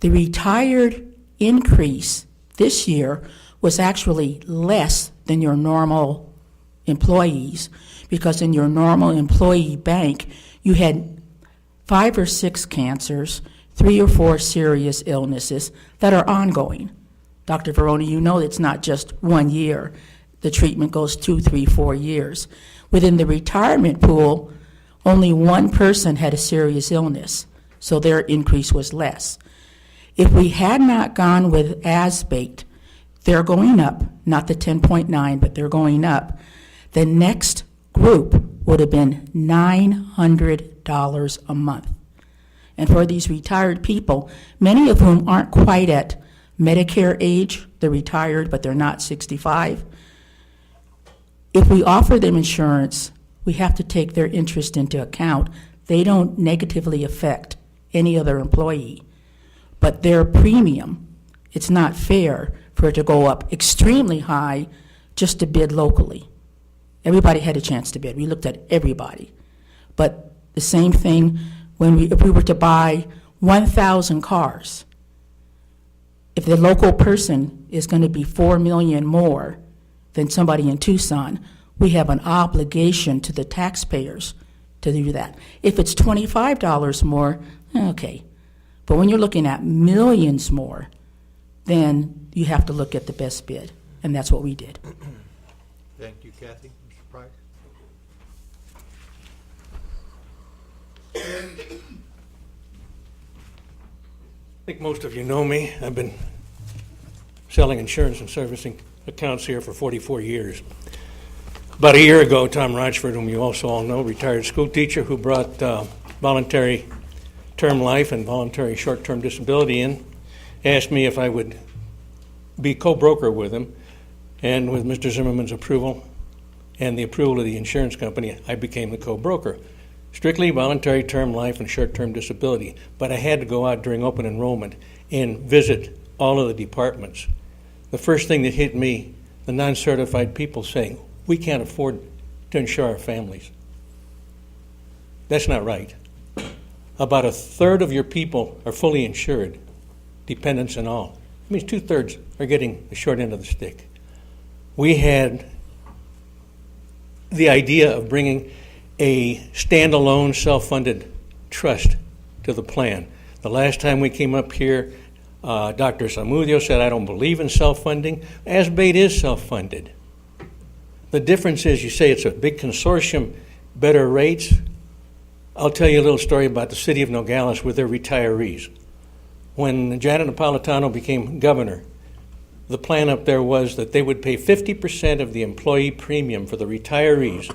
The retired increase this year was actually less than your normal employees, because in your normal employee bank, you had 5 or 6 cancers, 3 or 4 serious illnesses that are ongoing. Dr. Verona, you know it's not just 1 year. The treatment goes 2, 3, 4 years. Within the retirement pool, only 1 person had a serious illness, so their increase was less. If we had not gone with as-baked, they're going up, not the 10.9, but they're going up. The next group would have been $900 a month. And for these retired people, many of whom aren't quite at Medicare age, they're retired, but they're not 65. If we offer them insurance, we have to take their interest into account. They don't negatively affect any other employee. But their premium, it's not fair for it to go up extremely high just to bid locally. Everybody had a chance to bid. We looked at everybody. But the same thing if we were to buy 1,000 cars, if the local person is going to be $4 million more than somebody in Tucson, we have an obligation to the taxpayers to do that. If it's $25 more, okay. But when you're looking at millions more, then you have to look at the best bid, and that's what we did. Thank you, Kathy. Mr. Price? I think most of you know me. I've been selling insurance and servicing accounts here for 44 years. About a year ago, Tom Rochford, whom you also all know, retired school teacher who brought voluntary term life and voluntary short-term disability in, asked me if I would be co-broker with him, and with Mr. Zimmerman's approval and the approval of the insurance company, I became the co-broker. Strictly voluntary term life and short-term disability, but I had to go out during open enrollment and visit all of the departments. The first thing that hit me, the non-certified people saying, we can't afford to insure our families. That's not right. About a third of your people are fully insured, dependents and all. That means 2/3 are getting the short end of the stick. We had the idea of bringing a standalone self-funded trust to the plan. The last time we came up here, Dr. Zamudio said, I don't believe in self-funding. ASBAID is self-funded. The difference is you say it's a big consortium, better rates. I'll tell you a little story about the city of Nogales with their retirees. When Janet Napolitano became governor, the plan up there was that they would pay 50% of the employee premium for the retirees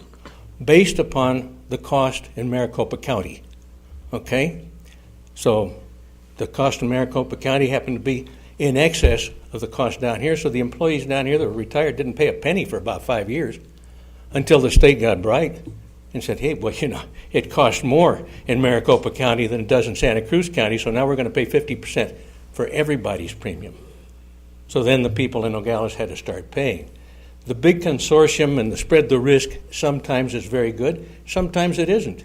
based upon the cost in Maricopa County. Okay? So the cost in Maricopa County happened to be in excess of the cost down here, so the employees down here that were retired didn't pay a penny for about 5 years until the state got bright and said, hey, well, you know, it costs more in Maricopa County than it does in Santa Cruz County, so now we're going to pay 50% for everybody's premium. So then the people in Nogales had to start paying. The big consortium and the spread the risk sometimes is very good, sometimes it isn't.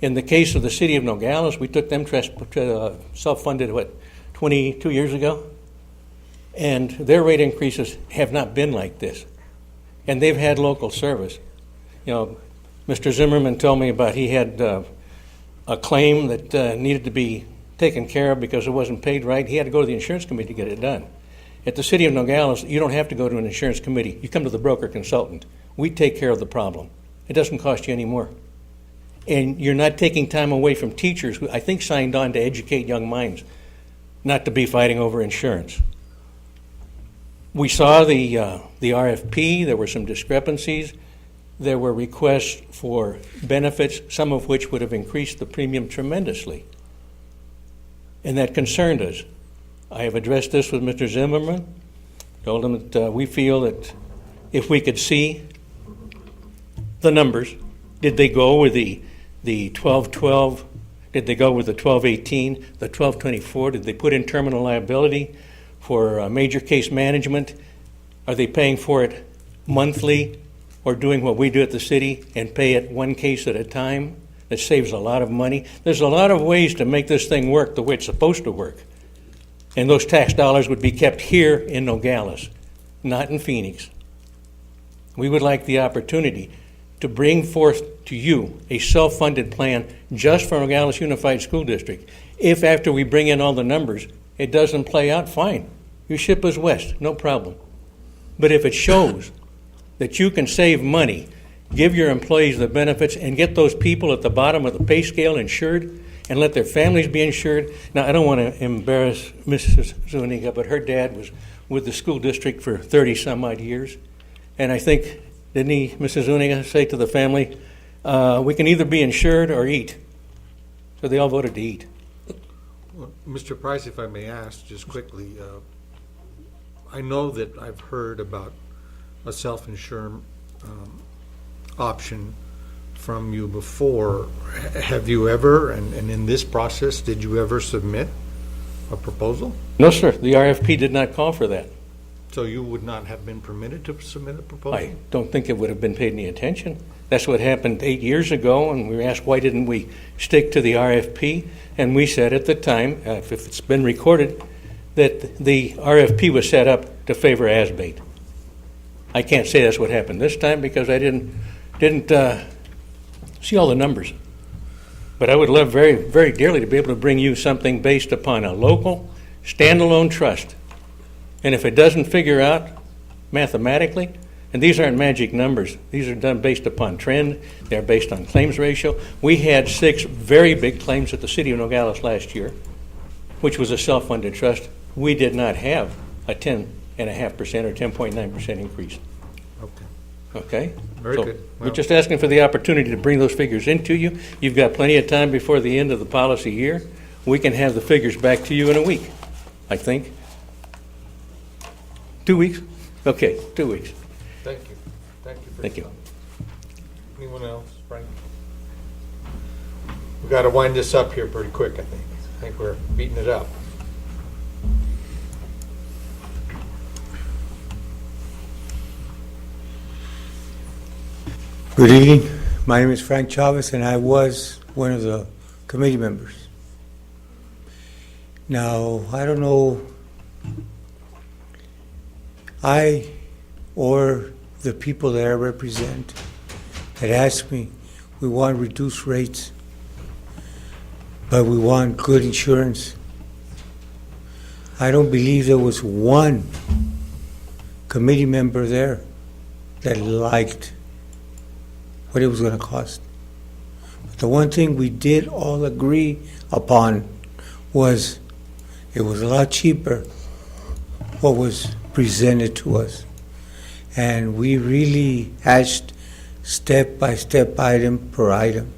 In the case of the city of Nogales, we took them self-funded, 22 years ago? And their rate increases have not been like this. And they've had local service. You know, Mr. Zimmerman told me about he had a claim that needed to be taken care of because it wasn't paid right. He had to go to the insurance committee to get it done. At the city of Nogales, you don't have to go to an insurance committee. You come to the broker consultant. We take care of the problem. It doesn't cost you any more. And you're not taking time away from teachers who I think signed on to educate young minds, not to be fighting over insurance. We saw the RFP. There were some discrepancies. There were requests for benefits, some of which would have increased the premium tremendously. And that concerned us. I have addressed this with Mr. Zimmerman, told him that we feel that if we could see the numbers, did they go with the 1212? Did they go with the 1218, the 1224? Did they put in terminal liability for major case management? Are they paying for it monthly or doing what we do at the city and pay it one case at a time? That saves a lot of money. There's a lot of ways to make this thing work the way it's supposed to work. And those tax dollars would be kept here in Nogales, not in Phoenix. We would like the opportunity to bring forth to you a self-funded plan just for Nogales Unified School District. If after we bring in all the numbers, it doesn't play out, fine. You ship us west, no problem. But if it shows that you can save money, give your employees the benefits, and get those people at the bottom of the pay scale insured, and let their families be insured. Now, I don't want to embarrass Mrs. Zuniga, but her dad was with the school district for 30-some-odd years. And I think, didn't he, Mrs. Zuniga, say to the family, we can either be insured or eat. So they all voted to eat. Well, Mr. Price, if I may ask just quickly, I know that I've heard about a self-insured option from you before. Have you ever, and in this process, did you ever submit a proposal? No, sir. The RFP did not call for that. So you would not have been permitted to submit a proposal? I don't think it would have been paid any attention. That's what happened 8 years ago, and we were asked why didn't we stick to the RFP, and we said at the time, if it's been recorded, that the RFP was set up to favor ASBAID. I can't say that's what happened this time because I didn't see all the numbers. But I would love very, very dearly to be able to bring you something based upon a local, standalone trust. And if it doesn't figure out mathematically, and these aren't magic numbers, these are done based upon trend, they're based on claims ratio. We had 6 very big claims at the city of Nogales last year, which was a self-funded trust. We did not have a 10 10.5% or 10.9% increase. Okay. Okay? Very So good. We're Well- just asking for the opportunity to bring those figures into you. You've got plenty of time before the end of the policy year. We can have the figures back to you in a week, I think. 2 weeks? Okay, 2 weeks. Thank you. Thank you for Thank your you. comment. Anyone else, Frank? We got to wind this up here pretty quick, I think. I think we're beating it up. Good evening. My name is Frank Chavez, and I was one of the committee members. Now, I don't know, I or the people that I represent had asked me, we want reduced rates, but we want good insurance. I don't believe there was one committee member there that liked what it was going to cost. But the one thing we did all agree upon was it was a lot cheaper what was presented to us. And we really hashed step-by-step, item per item,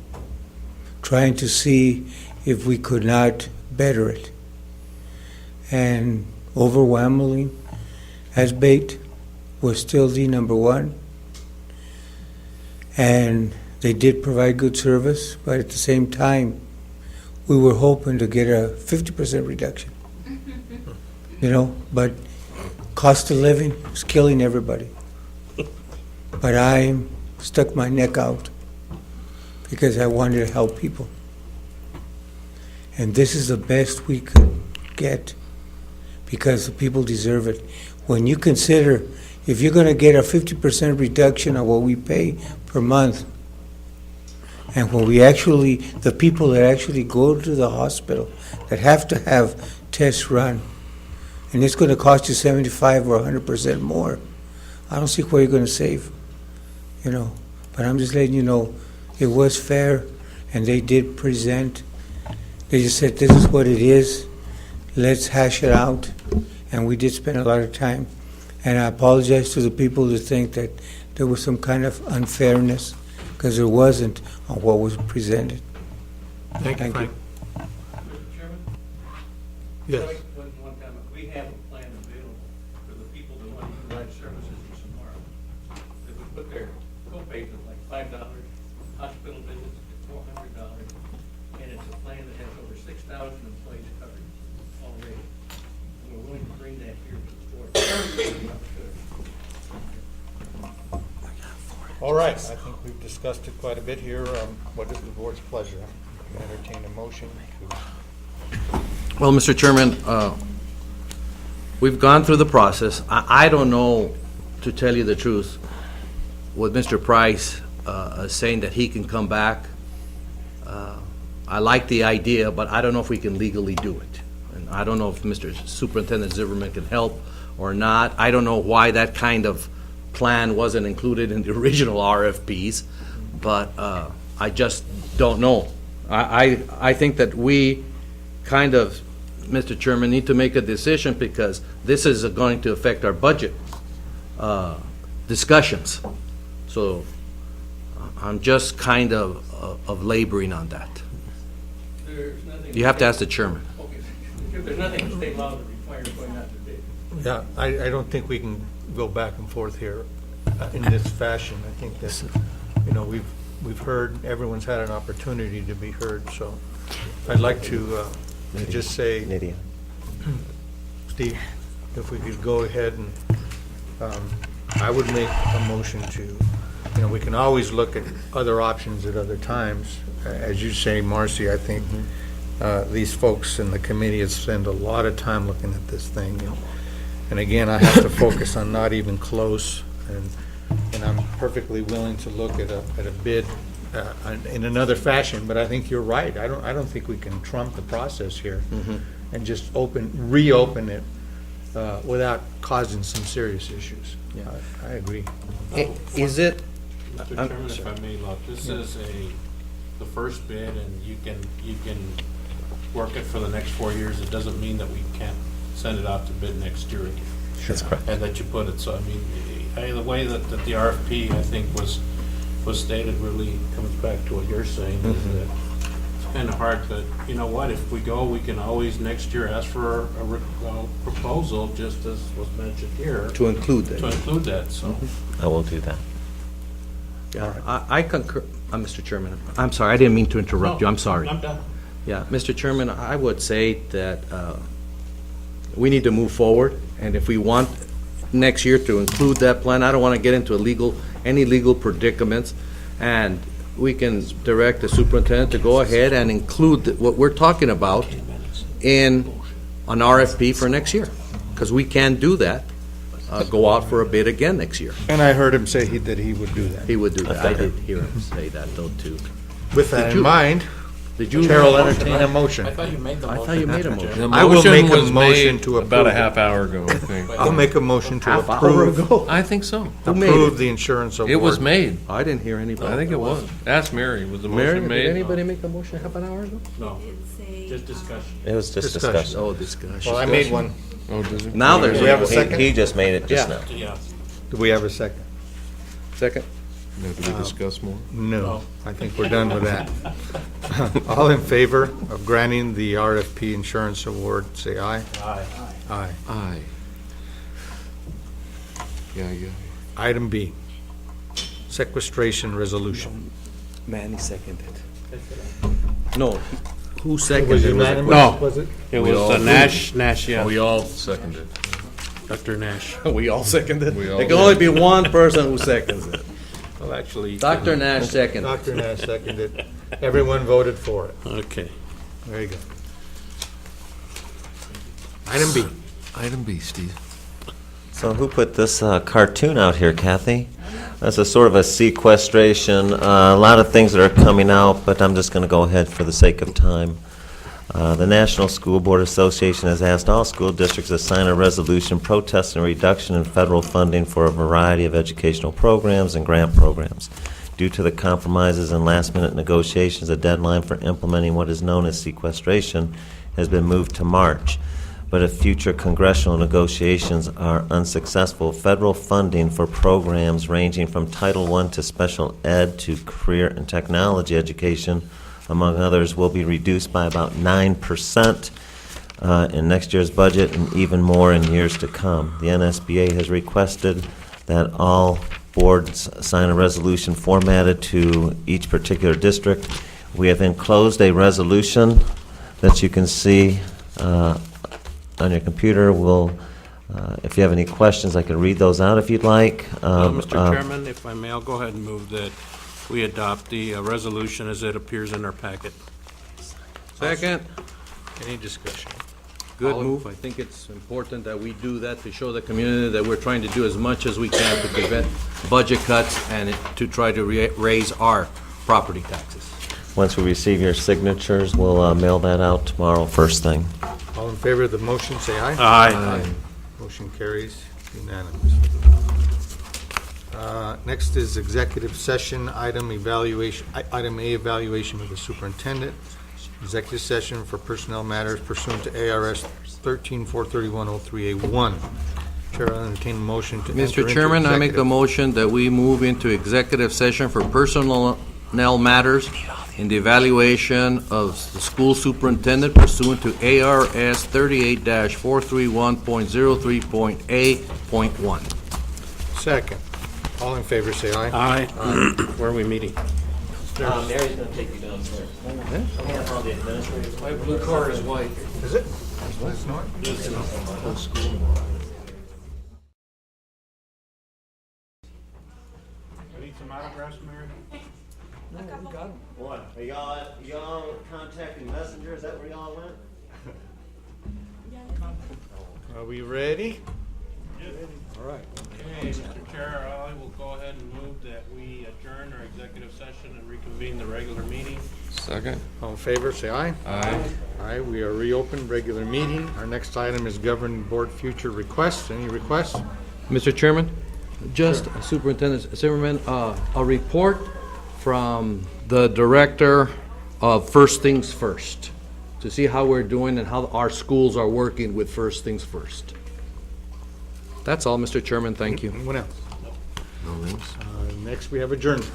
trying to see if we could not better it. And overwhelmingly, ASBATE was still the number one. And they did provide good service, but at the same time, we were hoping to get a 50% reduction. But cost of living is killing everybody. But I stuck my neck out because I wanted to help people. And this is the best we could get because the people deserve it. When you consider if you're going to get a 50% reduction of what we pay per month, and when we actually, the people that actually go to the hospital that have to have tests run, and it's going to cost you 75 or 100% more, I don't see where you're going to save, But I'm just letting you know it was fair, and they did present. They just said, this is what it is. Let's hash it out. And we did spend a lot of time. And I apologize to the people who think that there was some kind of unfairness, because there wasn't on what was presented. Thank you, Frank. Mr. Chairman? Yes. One comment. We have a plan available for the people that want to utilize services in Samara. That we put their co-pays at like $5, hospital visits at $400, and it's a plan that has over 6,000 employees covered already. And we're willing to bring that here to the board. All right, I think we've discussed it quite a bit here. What is the board's pleasure? Can I entertain a motion to... Well, Mr. Chairman, we've gone through the process. I don't know, to tell you the truth, with Mr. Price saying that he can come back. I like the idea, but I don't know if we can legally do it. And I don't know if Mr. Superintendent Zimmerman can help or not. I don't know why that kind of plan wasn't included in the original RFPs, but I just don't know. I think that we kind of, Mr. Chairman, need to make a decision because this is going to affect our budget discussions. So I'm just kind of laboring on that. You have to ask the chairman. Okay. There's nothing in state law that requires going out to bid. Yeah, I don't think we can go back and forth here in this fashion. I think that, we've heard, everyone's had an opportunity to be heard, so I'd like to just say, Lydia. Steve, if we could go ahead and, I would make a motion to, we can always look at other options at other times. As you say, Marcy, I think these folks in the committee have spent a lot of time looking at this thing. And again, I have to focus on not even close, and I'm perfectly willing to look at a bid in another fashion. But I think you're right. I don't think we can trump the process here and just reopen it without causing some serious issues. Yeah, I agree. Is it? Mr. Chairman, if I may, look, this is the first bid, and you can work it for the next 4 years. It doesn't mean that we can't send it out to bid next year again. That's correct. and that you put it. So, I mean, the way that the RFP, I think, was stated really comes back to what you're saying, is that it's kind of hard to, you know what, if we go, we can always next year ask for a proposal, just as was mentioned here. To include that. To include that, so. I will do that. Yeah, I concur, Mr. Chairman. I'm sorry, I didn't mean to interrupt you. I'm sorry. I'm done. Yeah, Mr. Chairman, I would say that we need to move forward, and if we want next year to include that plan, I don't want to get into any legal predicaments, and we can direct the superintendent to go ahead and include what we're talking about in an RFP for next year, because we can do that, go out for a bid again next year. And I heard him say that he would do that. He would do that. I did hear him say that, though, too. With that in mind, Did you? Chair will entertain a motion. I thought you made the motion. I thought you made a motion. The I will make a was motion made to about a approve half hour ago, I think. I'll make a motion to Half hour approve, ago? I think so. Who made approve it? the insurance award. It was made. I didn't hear anybody. I think it was. Ask Mary, was the Mary, motion did made? anybody make a motion half an hour ago? No, just discussion. It was just Discussion. discussion. Oh, discussion. Well, I made one. Oh, does it? Now there's Do we have a He- second? He just made it just Yeah. now. Yeah. Do we have a second? Second? No, do we discuss more? No, I think we're done with that. All in favor of granting the RFP insurance award, say aye. Aye. Aye. Aye. Yeah. Item B, sequestration resolution. Manny seconded. No, who Was seconded? it Was it- unanimous? No. Was it? It We was all- Nash, yeah. We all seconded. Dr. Nash. We all seconded? We all There can only be one person who seconds it. Well, actually. Dr. Nash seconded. Dr. Nash seconded. Everyone voted for it. Okay. Very good. Item B. Item B, Steve. So who put this cartoon out here, Kathy? That's a sort of a sequestration. A lot of things that are coming out, but I'm just going to go ahead for the sake of time. The National School Board Association has asked all school districts to sign a resolution protesting a reduction in federal funding for a variety of educational programs and grant programs. Due to the compromises and last-minute negotiations, the deadline for implementing what is known as sequestration has been moved to March. But if future congressional negotiations are unsuccessful, federal funding for programs ranging from Title I to special ed to career and technology education, among others, will be reduced by about 9% in next year's budget and even more in years to come. The NSBA has requested that all boards sign a resolution formatted to each particular district. We have enclosed a resolution that you can see on your computer. We'll, if you have any questions, I can read those out if you'd like. Mr. Chairman, if I may, I'll go ahead and move that we adopt the resolution as it appears in our packet. Second. Any discussion? Good move. I think it's important that we do that to show the community that we're trying to do as much as we can to prevent budget cuts and to try to raise our property taxes. Once we receive your signatures, we'll mail that out tomorrow first thing. All in favor of the motion, say aye. Aye. Motion carries unanimous. Next is executive session, item evaluation, item A, evaluation of the superintendent. Executive session for personnel matters pursuant to ARS 1343103A1. Chair, I'll entertain a motion to enter Mr. into Chairman, I make the executive- motion that we move into executive session for personnel matters in the evaluation of the school superintendent pursuant to ARS 38-431.03.A.1. Second. All in favor, say aye. Aye. Where are we meeting? Mary's going to take you downstairs. My blue card is white. Is it? It's not? Need some autographs, Mary? What? Are y'all contacting Messenger? Is that where y'all went? Are we ready? All right. Okay, Mr. Chair, I will go ahead and move that we adjourn our executive session and reconvene the regular meeting. Second. All in favor, say aye. Aye. Aye, we are reopened, regular meeting. Our next item is governing board future requests. Any requests? Mr. Chairman, just Superintendent Zimmerman, a report from the director of First Things First to see how we're doing and how our schools are working with First Things First. That's all, Mr. Chairman, thank you. Anyone else? No names? Next, we have adjournment.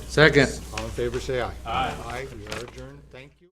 Second. All in favor, say aye. Aye. We are adjourned. Thank you.